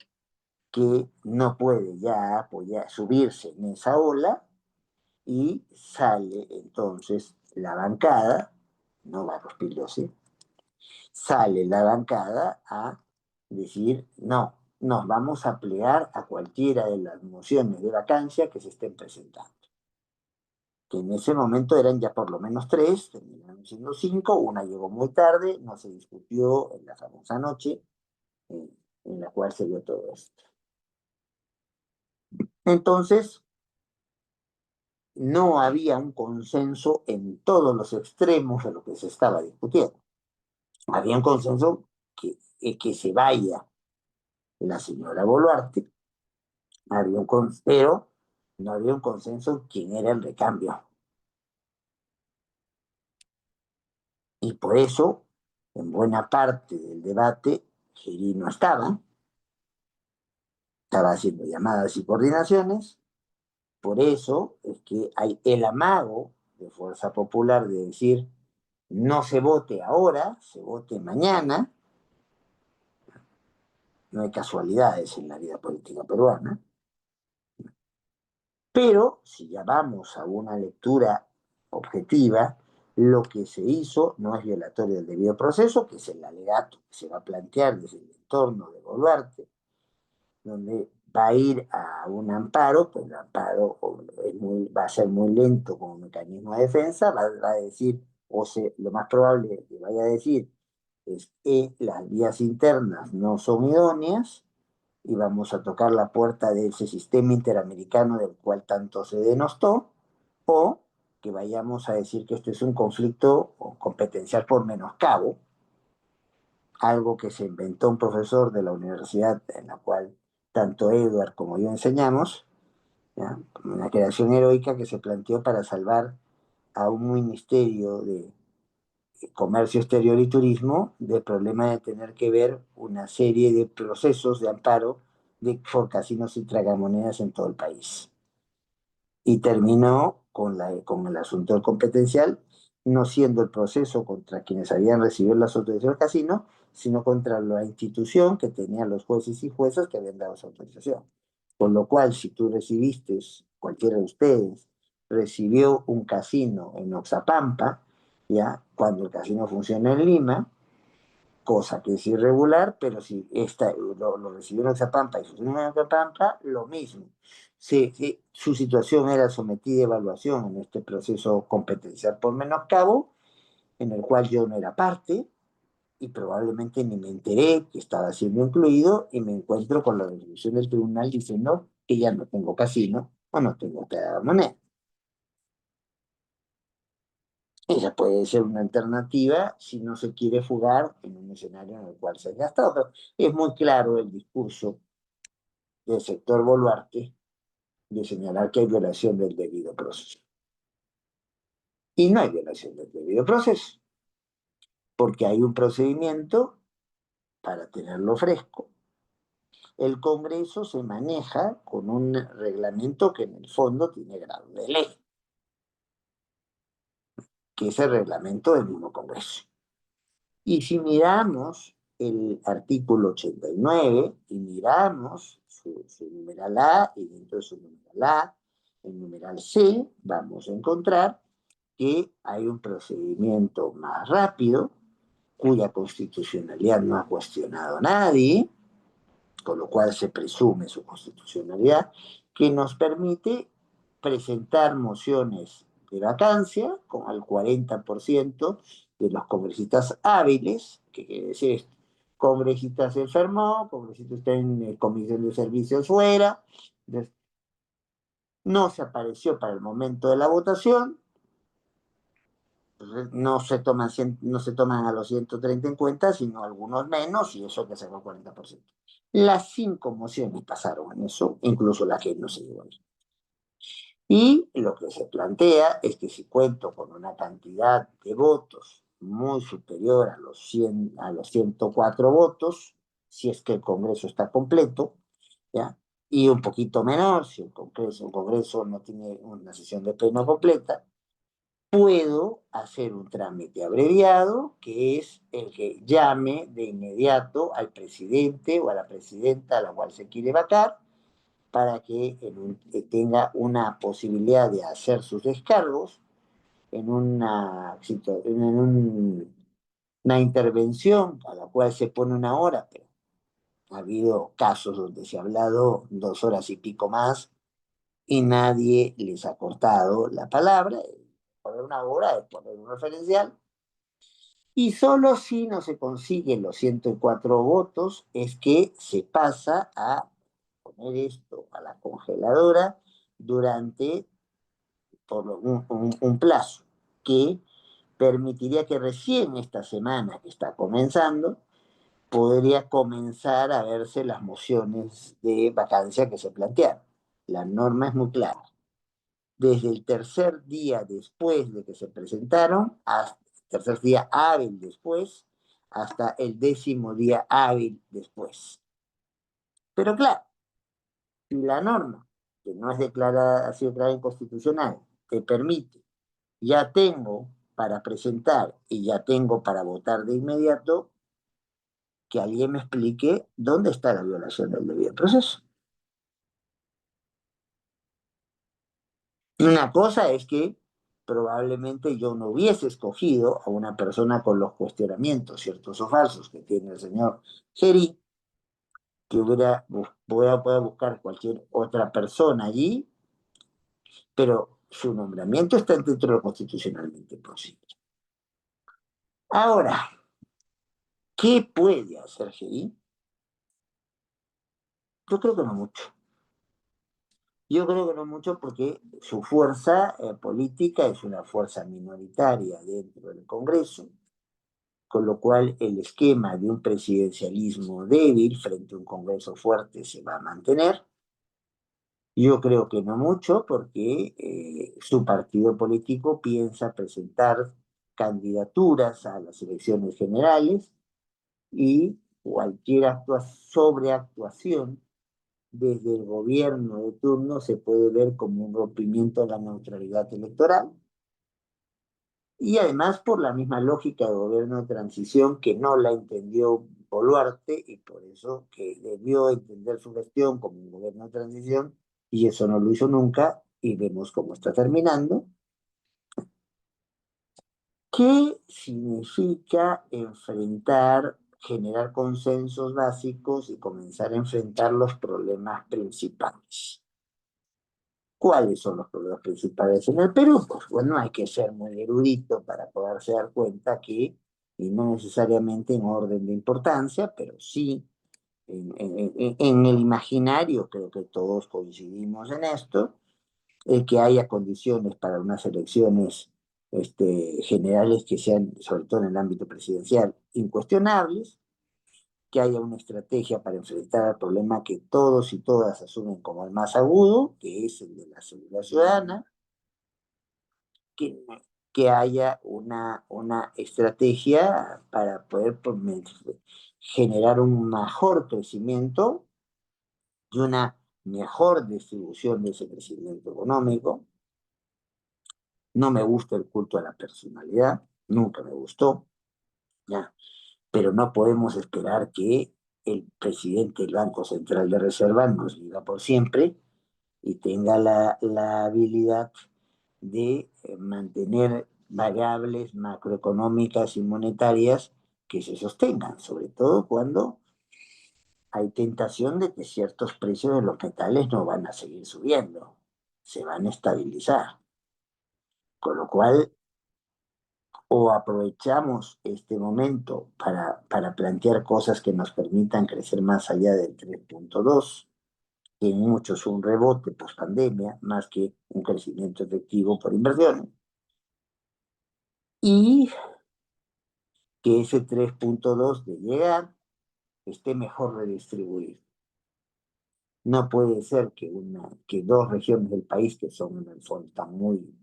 que no puede ya apoyar, subirse en esa ola y sale entonces la bancada, no va a Rospigliosi, sale la bancada a decir, no, nos vamos a plegar a cualquiera de las mociones de vacancia que se estén presentando. Que en ese momento eran ya por lo menos tres, terminaron siendo cinco, una llegó muy tarde, no se discutió en la famosa noche eh, en la cual se dio todo esto. Entonces, no había un consenso en todos los extremos de lo que se estaba discutiendo. Había un consenso que se vaya la señora Boluarte, pero no había un consenso quién era el recambio. Y por eso, en buena parte del debate, Giri no estaba haciendo llamadas y coordinaciones. Por eso es que hay el amago de Fuerza Popular de decir no se vote ahora, se vote mañana. No hay casualidades en la vida política peruana. Pero si ya vamos a una lectura objetiva, lo que se hizo no es violatorio del debido proceso, que es el alegato que se va a plantear desde el entorno de Boluarte, donde va a ir a un amparo, pues el amparo va a ser muy lento como mecanismo de defensa, va a decir, lo más probable que vaya a decir es que las vías internas no son idóneas, y vamos a tocar la puerta de ese sistema interamericano del cual tanto se denostó, o que vayamos a decir que esto es un conflicto competencial por menoscabo, algo que se inventó un profesor de la universidad en la cual tanto Edward como yo enseñamos, ¿ya? Una creación heroica que se planteó para salvar a un ministerio de comercio exterior y turismo del problema de tener que ver una serie de procesos de amparo por casinos y tragamonedas en todo el país. Y terminó con el asunto del competencial, no siendo el proceso contra quienes habían recibido las autorizaciones del casino, sino contra la institución que tenía los jueces y juezas que habían dado esa autorización. Con lo cual, si tú recibiste, cualquiera de ustedes, recibió un casino en Oxapampa, ya, cuando el casino funciona en Lima, cosa que es irregular, pero si lo recibió en Oxapampa y funciona en Oxapampa, lo mismo. Si su situación era sometida a evaluación en este proceso competencial por menoscabo, en el cual yo no era parte, y probablemente ni me enteré que estaba siendo incluido, y me encuentro con la resolución del tribunal diciendo que ya no tengo casino o no tengo moneda. Esa puede ser una alternativa si no se quiere fugar en un escenario en el cual se ha gastado. Pero es muy claro el discurso del sector Boluarte de señalar que hay violación del debido proceso. Y no hay violación del debido proceso, porque hay un procedimiento para tenerlo fresco. El Congreso se maneja con un reglamento que en el fondo tiene grado de ley, que es el reglamento del mismo Congreso. Y si miramos el artículo 89 y miramos su numeral A y dentro de su numeral A, el numeral C, vamos a encontrar que hay un procedimiento más rápido, cuya constitucionalidad no ha cuestionado nadie, con lo cual se presume su constitucionalidad, que nos permite presentar mociones de vacancia con el 40% de los congresistas hábiles, que quiere decir esto, congresista se enfermó, congresista está en comisión de servicios fuera, entonces, no se apareció para el momento de la votación, no se toman a los 130 en cuenta, sino algunos menos, y eso que sacó 40%. Las 5 mociones pasaron en eso, incluso la que no se llevó. Y lo que se plantea es que si cuento con una cantidad de votos muy superior a los 100, a los 104 votos, si es que el Congreso está completo, ¿ya? Y un poquito menor, si el Congreso no tiene una sesión de pleno completa, puedo hacer un trámite abreviado, que es el que llame de inmediato al presidente o a la presidenta a la cual se quiere vacar, para que tenga una posibilidad de hacer sus descargos una intervención a la cual se pone una hora, pero ha habido casos donde se ha hablado 2 horas y pico más y nadie les ha cortado la palabra. Poner una hora es poner un referencial. Y solo si no se consiguen los 104 votos es que se pasa a poner esto a la congeladora durante un plazo que permitiría que recién esta semana que está comenzando podría comenzar a verse las mociones de vacancia que se plantearon. La norma es muy clara. Desde el tercer día después de que se presentaron, hasta el tercer día hábil después, hasta el 10.º día hábil después. Pero claro, si la norma, que no es declarada, ha sido declarada inconstitucional, te permite, ya tengo para presentar y ya tengo para votar de inmediato, que alguien me explique dónde está la violación del debido proceso. Una cosa es que probablemente yo no hubiese escogido a una persona con los cuestionamientos, ciertos o falsos, que tiene el señor Geri, que pueda buscar cualquier otra persona allí, pero su nombramiento está dentro de lo constitucionalmente posible. Ahora, ¿qué puede hacer Geri? Yo creo que no mucho. Yo creo que no mucho porque su fuerza política es una fuerza minoritaria dentro del Congreso, con lo cual el esquema de un presidencialismo débil frente a un Congreso fuerte se va a mantener. Yo creo que no mucho porque su partido político piensa presentar candidaturas a las elecciones generales y cualquier sobreactuación desde el gobierno de turno se puede ver como un rompimiento de la neutralidad electoral. Y además por la misma lógica de gobierno de transición que no la entendió Boluarte y por eso que debió entender su gestión como un gobierno de transición y eso no lo hizo nunca y vemos cómo está terminando. ¿Qué significa generar consensos básicos y comenzar a enfrentar los problemas principales? ¿Cuáles son los problemas principales en el Perú? Pues bueno, hay que ser muy erudito para poderse dar cuenta que, y no necesariamente en orden de importancia, pero sí en el imaginario, creo que todos coincidimos en esto, que haya condiciones para unas elecciones generales que sean, sobre todo en el ámbito presidencial, incuestionables, que haya una estrategia para enfrentar al problema que todos y todas asumen como el más agudo, que es el de la seguridad ciudadana, que, que haya una estrategia para poder generar un mejor crecimiento y una mejor distribución de ese crecimiento económico. No me gusta el culto a la personalidad, nunca me gustó, ¿ya? Pero no podemos esperar que el presidente del Banco Central de Reserva nos viva por siempre y tenga la habilidad de mantener variables macroeconómicas y monetarias que se sostengan, sobre todo cuando hay tentación de que ciertos precios de los metales no van a seguir subiendo, se van a estabilizar. Con lo cual, o aprovechamos este momento para plantear cosas que nos permitan crecer más allá del 3.2, que en muchos un rebote post pandemia, más que un crecimiento efectivo por inversiones, y que ese 3.2 de llegar esté mejor redistribuido. No puede ser que dos regiones del país que son en el fondo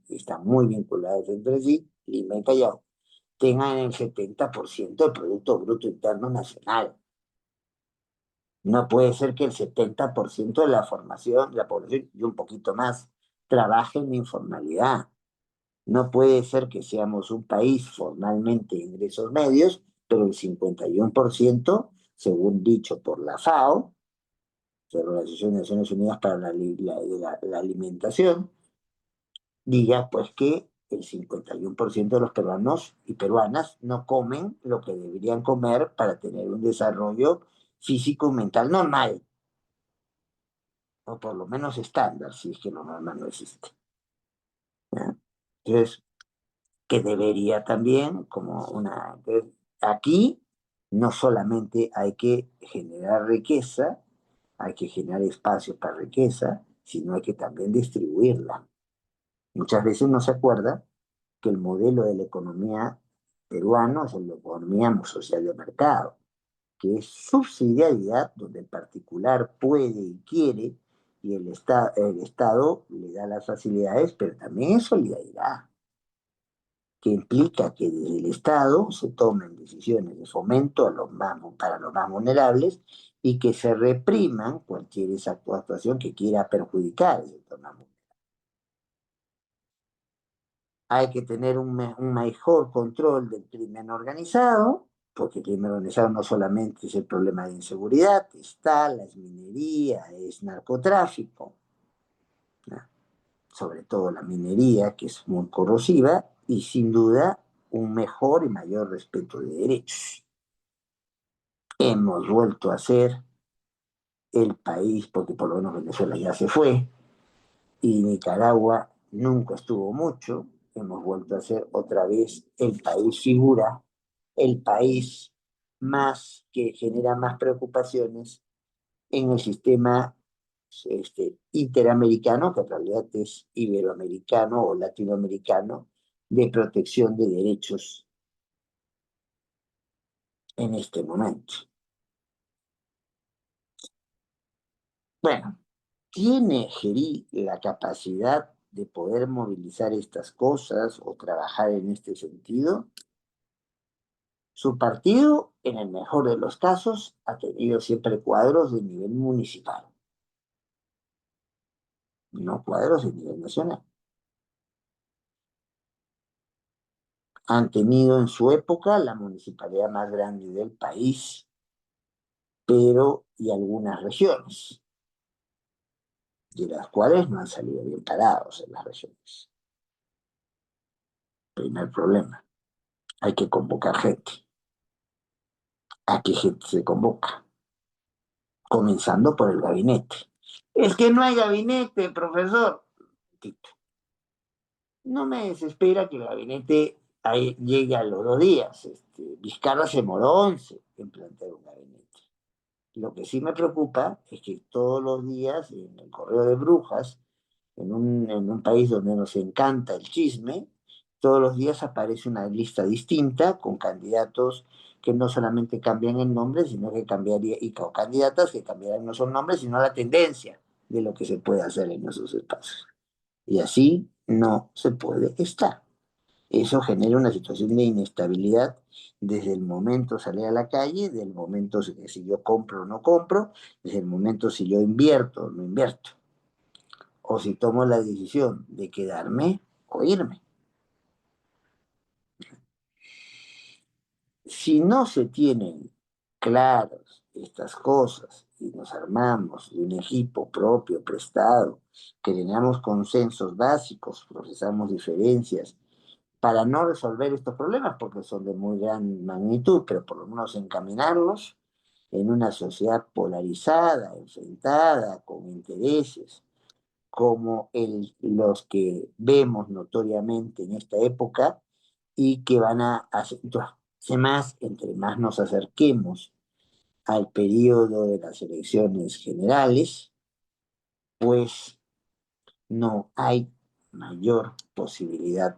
están muy vinculadas entre sí, Lima y Callao, tengan el 70% del Producto Bruto Interno Nacional. No puede ser que el 70% de la formación, de la población y un poquito más, trabaje en la informalidad. No puede ser que seamos un país formalmente de ingresos medios, pero el 51%, según dicho por la FAO, la Organización de Naciones Unidas para la Alimentación, diga pues que el 51% de los peruanos y peruanas no comen lo que deberían comer para tener un desarrollo físico y mental normal, o por lo menos estándar, si es que lo normal no existe. ¿Ya? Entonces, que debería también, aquí no solamente hay que generar riqueza, hay que generar espacios para riqueza, sino hay que también distribuirla. Muchas veces no se acuerda que el modelo de la economía peruano es la economía social de mercado, que es subsidiariedad donde el particular puede y quiere y el Estado le da las facilidades, pero también es solidaridad, que implica que desde el Estado se tomen decisiones de fomento para los más vulnerables y que se repriman cualquier esa actuación que quiera perjudicar el sector más vulnerable. Hay que tener un mejor control del crimen organizado, porque el crimen organizado no solamente es el problema de inseguridad, está la minería, es narcotráfico, ¿no? Sobre todo la minería, que es muy corrosiva, y sin duda un mejor y mayor respeto de derechos. Hemos vuelto a ser el país, porque por lo menos Venezuela ya se fue, y Nicaragua nunca estuvo mucho, hemos vuelto a ser otra vez el país figura, el país más que genera más preocupaciones en el sistema interamericano, que en realidad es iberoamericano o latinoamericano, de protección de derechos en este momento. Bueno, ¿tiene Gerí la capacidad de poder movilizar estas cosas o trabajar en este sentido? Su partido, en el mejor de los casos, ha tenido siempre cuadros de nivel municipal, no cuadros de nivel nacional. Han tenido en su época la municipalidad más grande del país, pero y algunas regiones, de las cuales no han salido bien parados en las regiones. Primer problema, hay que convocar gente. ¿A qué gente se convoca? Comenzando por el gabinete. Es que no hay gabinete, profesor. No me desespera que el gabinete llegue a los 2 días. Vizcarra se demoró 11 en plantear un gabinete. Lo que sí me preocupa es que todos los días en el correo de brujas, en un país donde nos encanta el chisme, Todos los días aparece una lista distinta con candidatos que no solamente cambian el nombre, sino que cambiaría, y con candidatas que cambiarán no son nombres, sino la tendencia de lo que se puede hacer en esos espacios. Y así no se puede estar. Eso genera una situación de inestabilidad desde el momento salir a la calle, del momento si yo compro o no compro, desde el momento si yo invierto o no invierto, o si tomo la decisión de quedarme o irme. Si no se tienen claros estas cosas y nos armamos de un equipo propio, prestado, que generamos consensos básicos, procesamos diferencias, para no resolver estos problemas, porque son de muy gran magnitud, pero por lo menos encaminarlos en una sociedad polarizada, enfrentada, con intereses, como los que vemos notoriamente en esta época y que van a acentuarse más entre más nos acerquemos al periodo de las elecciones generales, pues no hay mayor posibilidad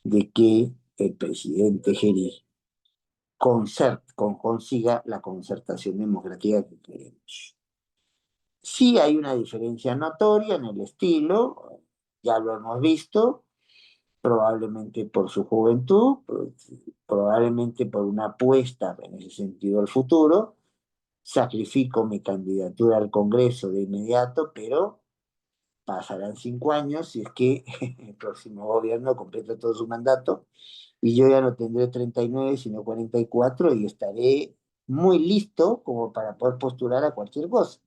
de que el presidente Geri consiga la concertación democrática que queremos. Sí hay una diferencia notoria en el estilo, ya lo hemos visto, probablemente por su juventud, probablemente por una apuesta en ese sentido al futuro. Sacrifico mi candidatura al Congreso de inmediato, pero pasarán 5 años si es que el próximo gobierno completa todo su mandato y yo ya no tendré 39 sino 44 y estaré muy listo como para poder postular a cualquier cosa.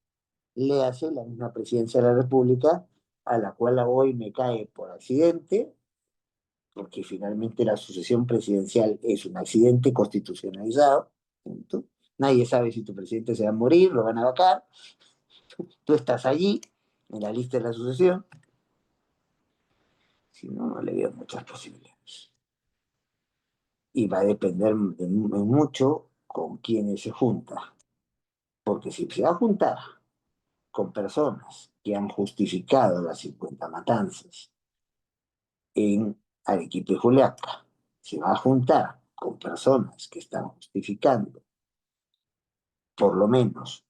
Le hace la misma presidencia de la República, a la cual hoy me cae por accidente, porque finalmente la sucesión presidencial es un accidente constitucionalizado. Punto. Nadie sabe si tu presidente se va a morir, lo van a vacar. Tú estás allí, en la lista de la sucesión. Si no, no le veo muchas posibilidades. Y va a depender de mucho con quiénes se junta. Porque si se va a juntar con personas que han justificado las 50 matanzas en Arequipa y Juliaca, se va a juntar con personas que están justificando, por lo menos,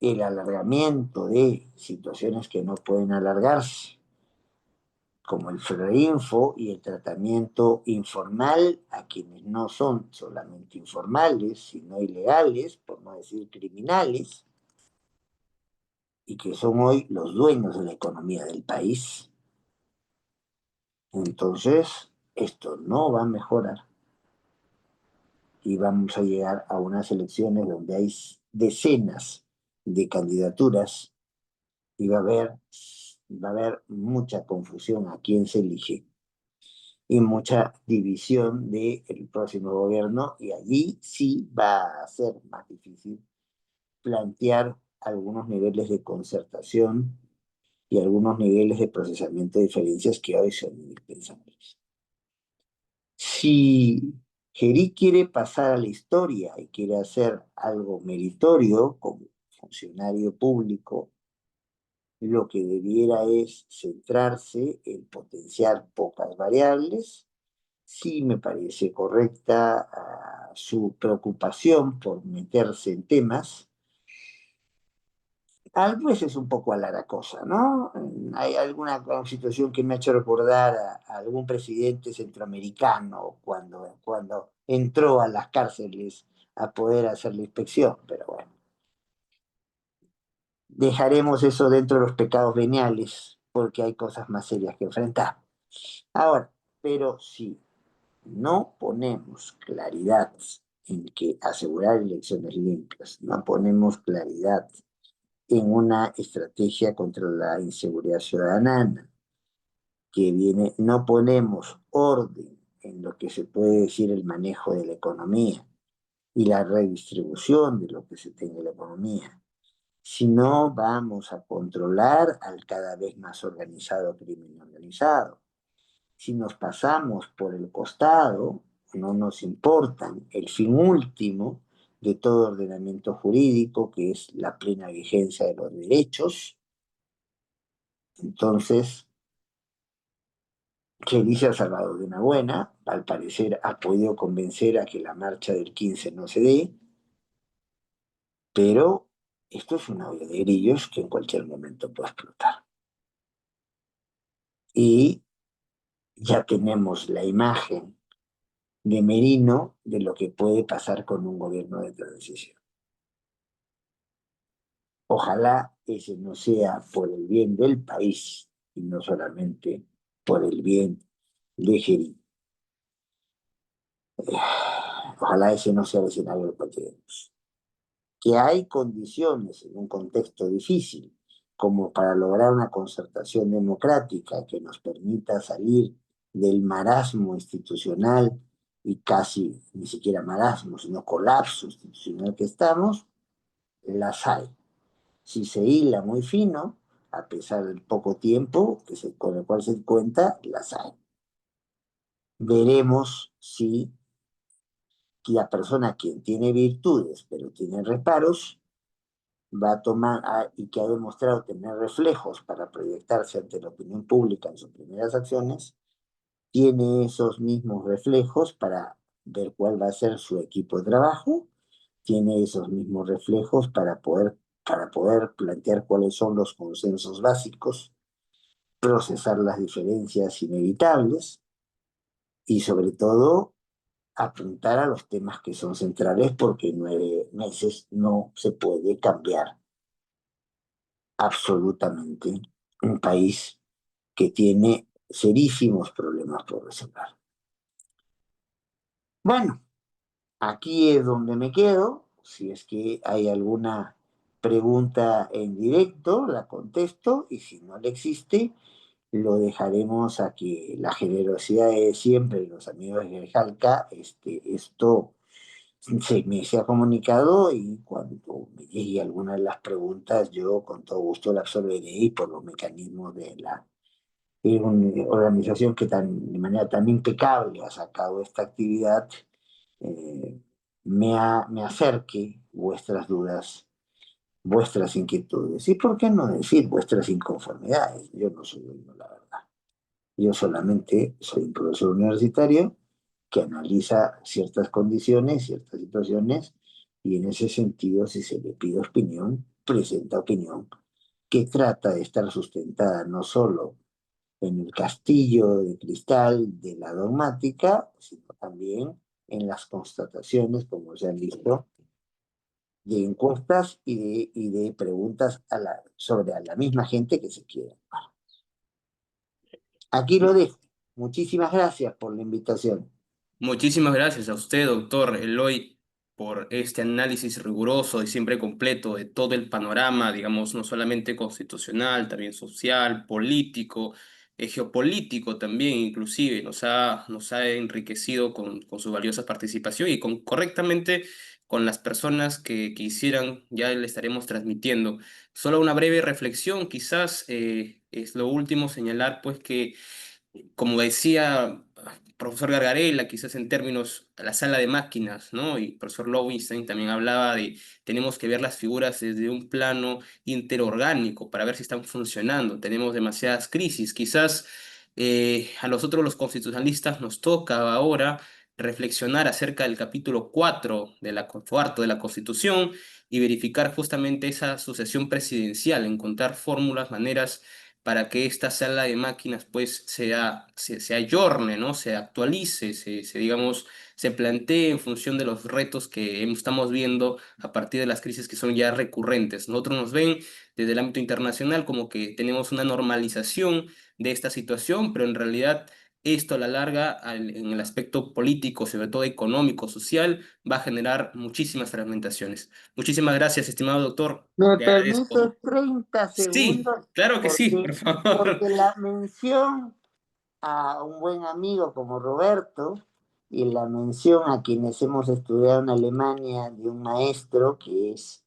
el alargamiento de situaciones que no pueden alargarse, como el FREINFO y el tratamiento informal a quienes no son solamente informales, sino ilegales, por no decir criminales, y que son hoy los dueños de la economía del país. Entonces, esto no va a mejorar y vamos a llegar a unas elecciones donde hay decenas de candidaturas y va a haber mucha confusión a quién se elige y mucha división del próximo gobierno y allí sí va a ser más difícil plantear algunos niveles de concertación y algunos niveles de procesamiento de diferencias que hoy son indispensables. Si Geri quiere pasar a la historia y quiere hacer algo meritorio como funcionario público, lo que debiera es centrarse en potenciar pocas variables. Sí me parece correcta su preocupación por meterse en temas. A veces es un poco alaracosa, ¿no? Hay alguna situación que me ha hecho recordar a algún presidente centroamericano cuando entró a las cárceles a poder hacer la inspección, pero bueno, dejaremos eso dentro de los pecados veniales porque hay cosas más serias que enfrentar. Ahora, pero si no ponemos claridad en que asegurar elecciones limpias, no ponemos claridad en una estrategia contra la inseguridad ciudadana, que viene, no ponemos orden en lo que se puede decir el manejo de la economía y la redistribución de lo que se tiene en la economía, si no vamos a controlar al cada vez más organizado crimen organizado. Si nos pasamos por el costado, no nos importan el fin último de todo ordenamiento jurídico, que es la plena vigencia de los derechos, entonces Felicia Salvador de una Buena, al parecer ha podido convencer a que la marcha del 15 no se dé, pero esto es una olla de grillos que en cualquier momento puede explotar. Y ya tenemos la imagen de Merino de lo que puede pasar con un gobierno de transición. Ojalá ese no sea por el bien del país y no solamente por el bien de Gerí. Ojalá ese no sea el escenario que queremos. Que hay condiciones en un contexto difícil como para lograr una concertación democrática que nos permita salir del marasmo institucional y casi ni siquiera marasmo, sino colapso institucional que estamos, las hay. Si se hila muy fino, a pesar del poco tiempo con el cual se cuenta, las hay. Veremos si la persona quien tiene virtudes pero tiene reparos va a tomar y que ha demostrado tener reflejos para proyectarse ante la opinión pública en sus primeras acciones, tiene esos mismos reflejos para ver cuál va a ser su equipo de trabajo, tiene esos mismos reflejos para poder plantear cuáles son los consensos básicos, procesar las diferencias inevitables y sobre todo apuntar a los temas que son centrales porque en 9 meses no se puede cambiar absolutamente un país que tiene serísimos problemas por resolver. Bueno, aquí es donde me quedo. Si es que hay alguna pregunta en directo, la contesto y si no le existe, lo dejaremos a que la generosidad de siempre, los amigos de Jalca, esto se ha comunicado y cuando me llegue alguna de las preguntas, yo con todo gusto la absolveré y por los mecanismos de la organización que de manera tan impecable ha sacado esta actividad, eh, me acerque vuestras dudas, vuestras inquietudes y, ¿por qué no decir, vuestras inconformidades? Yo no soy uno, la verdad. Yo solamente soy un profesor universitario que analiza ciertas condiciones, ciertas situaciones, y en ese sentido, si se le pide opinión, presenta opinión que trata de estar sustentada no solo en el castillo de cristal de la dogmática, sino también en las constataciones, como se han visto, de encuestas y de preguntas sobre a la misma gente que se quiere. Aquí lo dejo. Muchísimas gracias por la invitación. Muchísimas gracias a usted, doctor Eloy, por este análisis riguroso y siempre completo de todo el panorama, digamos, no solamente constitucional, también social, político, geopolítico también, inclusive. Nos ha enriquecido con su valiosa participación y correctamente con las personas que quisieran, ya le estaremos transmitiendo. Solo una breve reflexión, quizás es lo último señalar, pues que como decía profesor Gargarella, quizás en términos a la sala de máquinas, ¿no? Y profesor Lowenstein también hablaba de tenemos que ver las figuras desde un plano interorgánico para ver si están funcionando. Tenemos demasiadas crisis. Quizás a nosotros los constitucionalistas nos toca ahora reflexionar acerca del capítulo 4 de cuarto de la Constitución y verificar justamente esa sucesión presidencial, encontrar fórmulas, maneras para que esta sala de máquinas pues se ayorne, ¿no? Se actualice, digamos, se plantee en función de los retos que estamos viendo a partir de las crisis que son ya recurrentes. Nosotros nos ven desde el ámbito internacional como que tenemos una normalización de esta situación, pero en realidad esto a la larga, en el aspecto político, sobre todo económico, social, va a generar muchísimas fragmentaciones. Muchísimas gracias, estimado doctor. ¿Me Te agradezco. permite 30 Sí, segundos? claro que sí, Porque, por favor. porque la mención a un buen amigo como Roberto y la mención a quienes hemos estudiado en Alemania de un maestro que es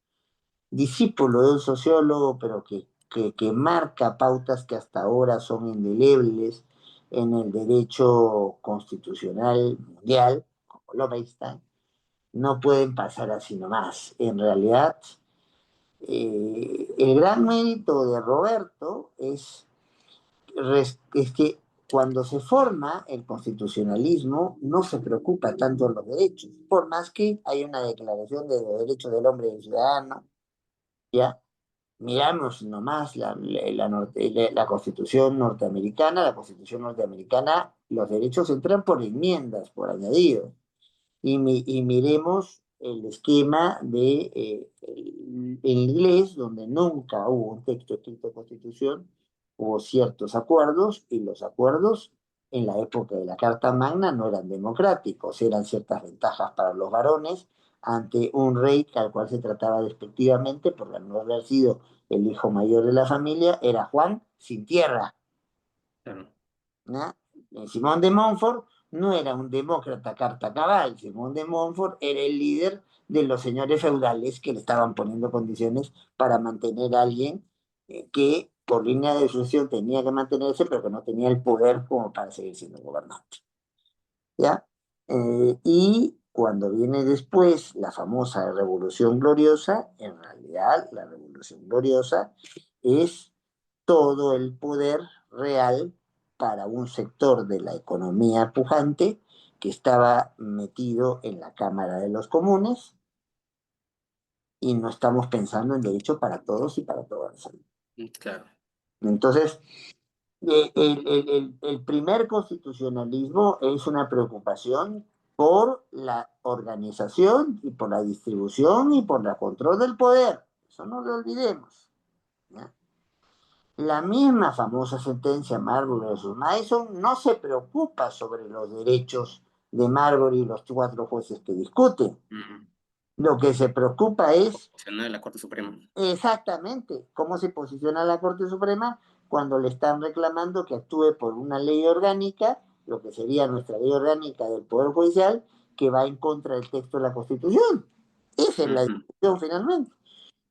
discípulo de un sociólogo, pero que marca pautas que hasta ahora son indelebles en el derecho constitucional mundial, como Lobenstein, no pueden pasar así nomás. En realidad, el gran mérito de Roberto es que Cuando se forma el constitucionalismo, no se preocupa tanto de los derechos, por más que hay una declaración de los derechos del hombre y del ciudadano, ¿ya? Miramos nomás la Constitución norteamericana. La Constitución norteamericana, los derechos entran por enmiendas, por añadido. Y miremos el esquema de en inglés, donde nunca hubo un texto escrito de constitución, hubo ciertos acuerdos, y los acuerdos en la época de la Carta Magna no eran democráticos, eran ciertas ventajas para los varones ante un rey al cual se trataba despectivamente por no haber sido el hijo mayor de la familia, era Juan sin tierra. Claro. ¿No? Simón de Montfort no era un demócrata carta cabal. Simón de Montfort era el líder de los señores feudales que le estaban poniendo condiciones para mantener a alguien que por línea de sucesión tenía que mantenerse, pero que no tenía el poder como para seguir siendo gobernante. ¿Ya? Y cuando viene después la famosa Revolución Gloriosa, en realidad la Revolución Gloriosa es todo el poder real para un sector de la economía pujante que estaba metido en la Cámara de los Comunes, y no estamos pensando en derecho para todos y para todas. Claro. Entonces, el primer constitucionalismo es una preocupación por la organización y por la distribución y por el control del poder. Eso no lo olvidemos. ¿Ya? La misma famosa sentencia Marbury versus Mason no se preocupa sobre los derechos de Marbury y los cuatro jueces que discuten. Mm. Lo que se preocupa es De la Corte Suprema. exactamente cómo se posiciona la Corte Suprema cuando le están reclamando que actúe por una ley orgánica, lo que sería nuestra ley orgánica del Poder Judicial, que va en contra del texto de la Constitución. Esa es la Ujú. discusión finalmente.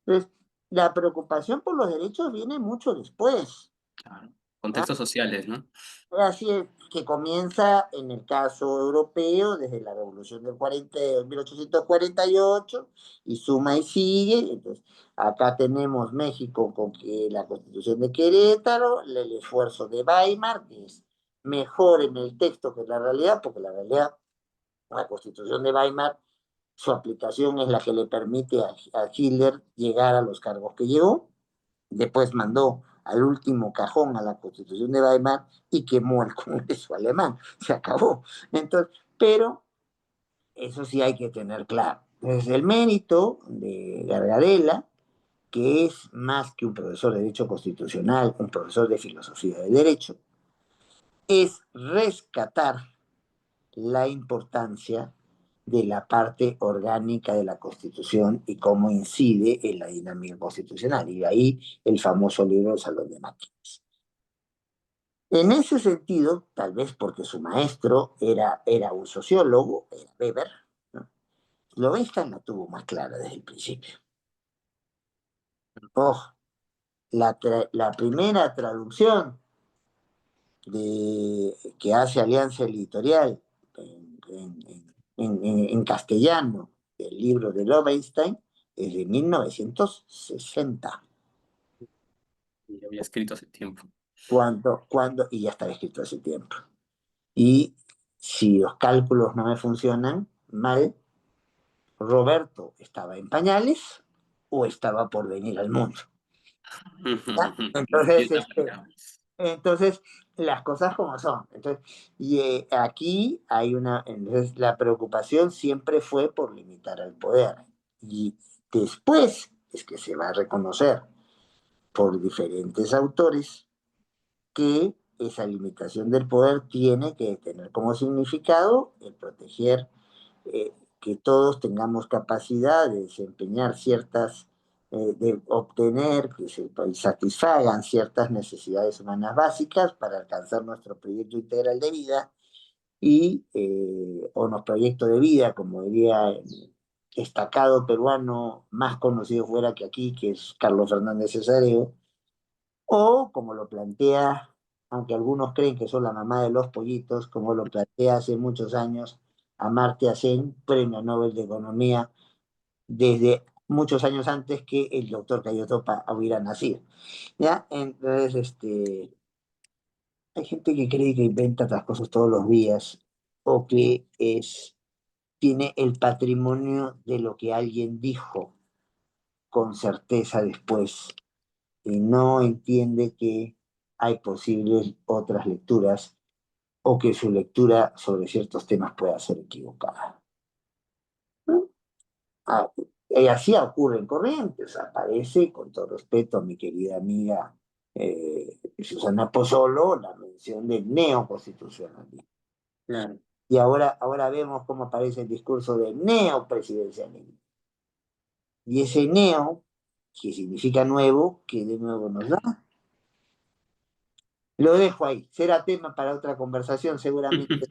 Entonces, la preocupación por los derechos viene mucho después. Claro. ¿Ah? Contextos sociales, ¿no? Así es, que comienza en el caso europeo desde la Revolución del 40, de 1848, y suma y sigue. Entonces, acá tenemos México con que la Constitución de Querétaro, el esfuerzo de Weimar, que es mejor en el texto que la realidad, porque la realidad, la Constitución de Weimar, su aplicación es la que le permite a Hitler llegar a los cargos que llegó. Después mandó al último cajón a la Constitución de Weimar y quemó el Congreso alemán. Se acabó. Entonces, pero eso sí hay que tener claro. Entonces, el mérito de Gargarella, que es más que un profesor de Derecho Constitucional, un profesor de Filosofía de Derecho, es rescatar la importancia de la parte orgánica de la Constitución y cómo incide en la dinámica constitucional. Y de ahí el famoso libro del Salón de Máquinas. En ese sentido, tal vez porque su maestro era un sociólogo, era Weber, ¿no? Lowenstein la tuvo más clara desde el principio. Oh, la primera traducción que hace Alianza Editorial en castellano del libro de Lowenstein es de 1960, Y había escrito hace tiempo. y ya estaba escrito hace tiempo. Y si los cálculos no me funcionan mal, Roberto estaba en pañales o estaba por venir al mundo. ¿Ya? Entonces, entonces, las cosas como son. Entonces, y aquí hay entonces la preocupación siempre fue por limitar el poder. Y después es que se va a reconocer por diferentes autores que esa limitación del poder tiene que tener como significado el proteger, que todos tengamos capacidad de desempeñar ciertas, de obtener, que se satisfagan ciertas necesidades humanas básicas para alcanzar nuestro proyecto integral de vida, o nuestro proyecto de vida, como diría el destacado peruano más conocido fuera que aquí, que es Carlos Fernández Cesareo, o como lo plantea, aunque algunos creen que son la mamá de los pollitos, como lo plantea hace muchos años Amartya Sen, premio Nobel de Economía, desde muchos años antes que el doctor Cayo Topa hubiera nacido. ¿Ya? Entonces, hay gente que cree que inventa otras cosas todos los días o que tiene el patrimonio de lo que alguien dijo con certeza después y no entiende que hay posibles otras lecturas o que su lectura sobre ciertos temas pueda ser equivocada. ¿No? Ah, y así ocurre en Corrientes. Aparece, con todo respeto a mi querida amiga Susana Pozzolo, la mención del neoconstitucionalismo. Claro. Y ahora vemos cómo aparece el discurso del neopresidencialismo. Y ese neo, que significa nuevo, que de nuevo nos da. Lo dejo ahí. Será tema para otra conversación, seguramente.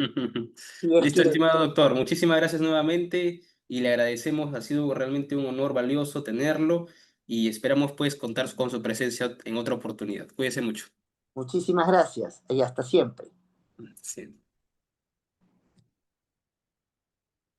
Y es Listo, que, estimado doctor. Muchísimas gracias nuevamente y le agradecemos. Ha sido realmente un honor valioso tenerlo y esperamos pues contar con su presencia en otra oportunidad. Cuídese mucho. muchísimas gracias y hasta siempre. Sí.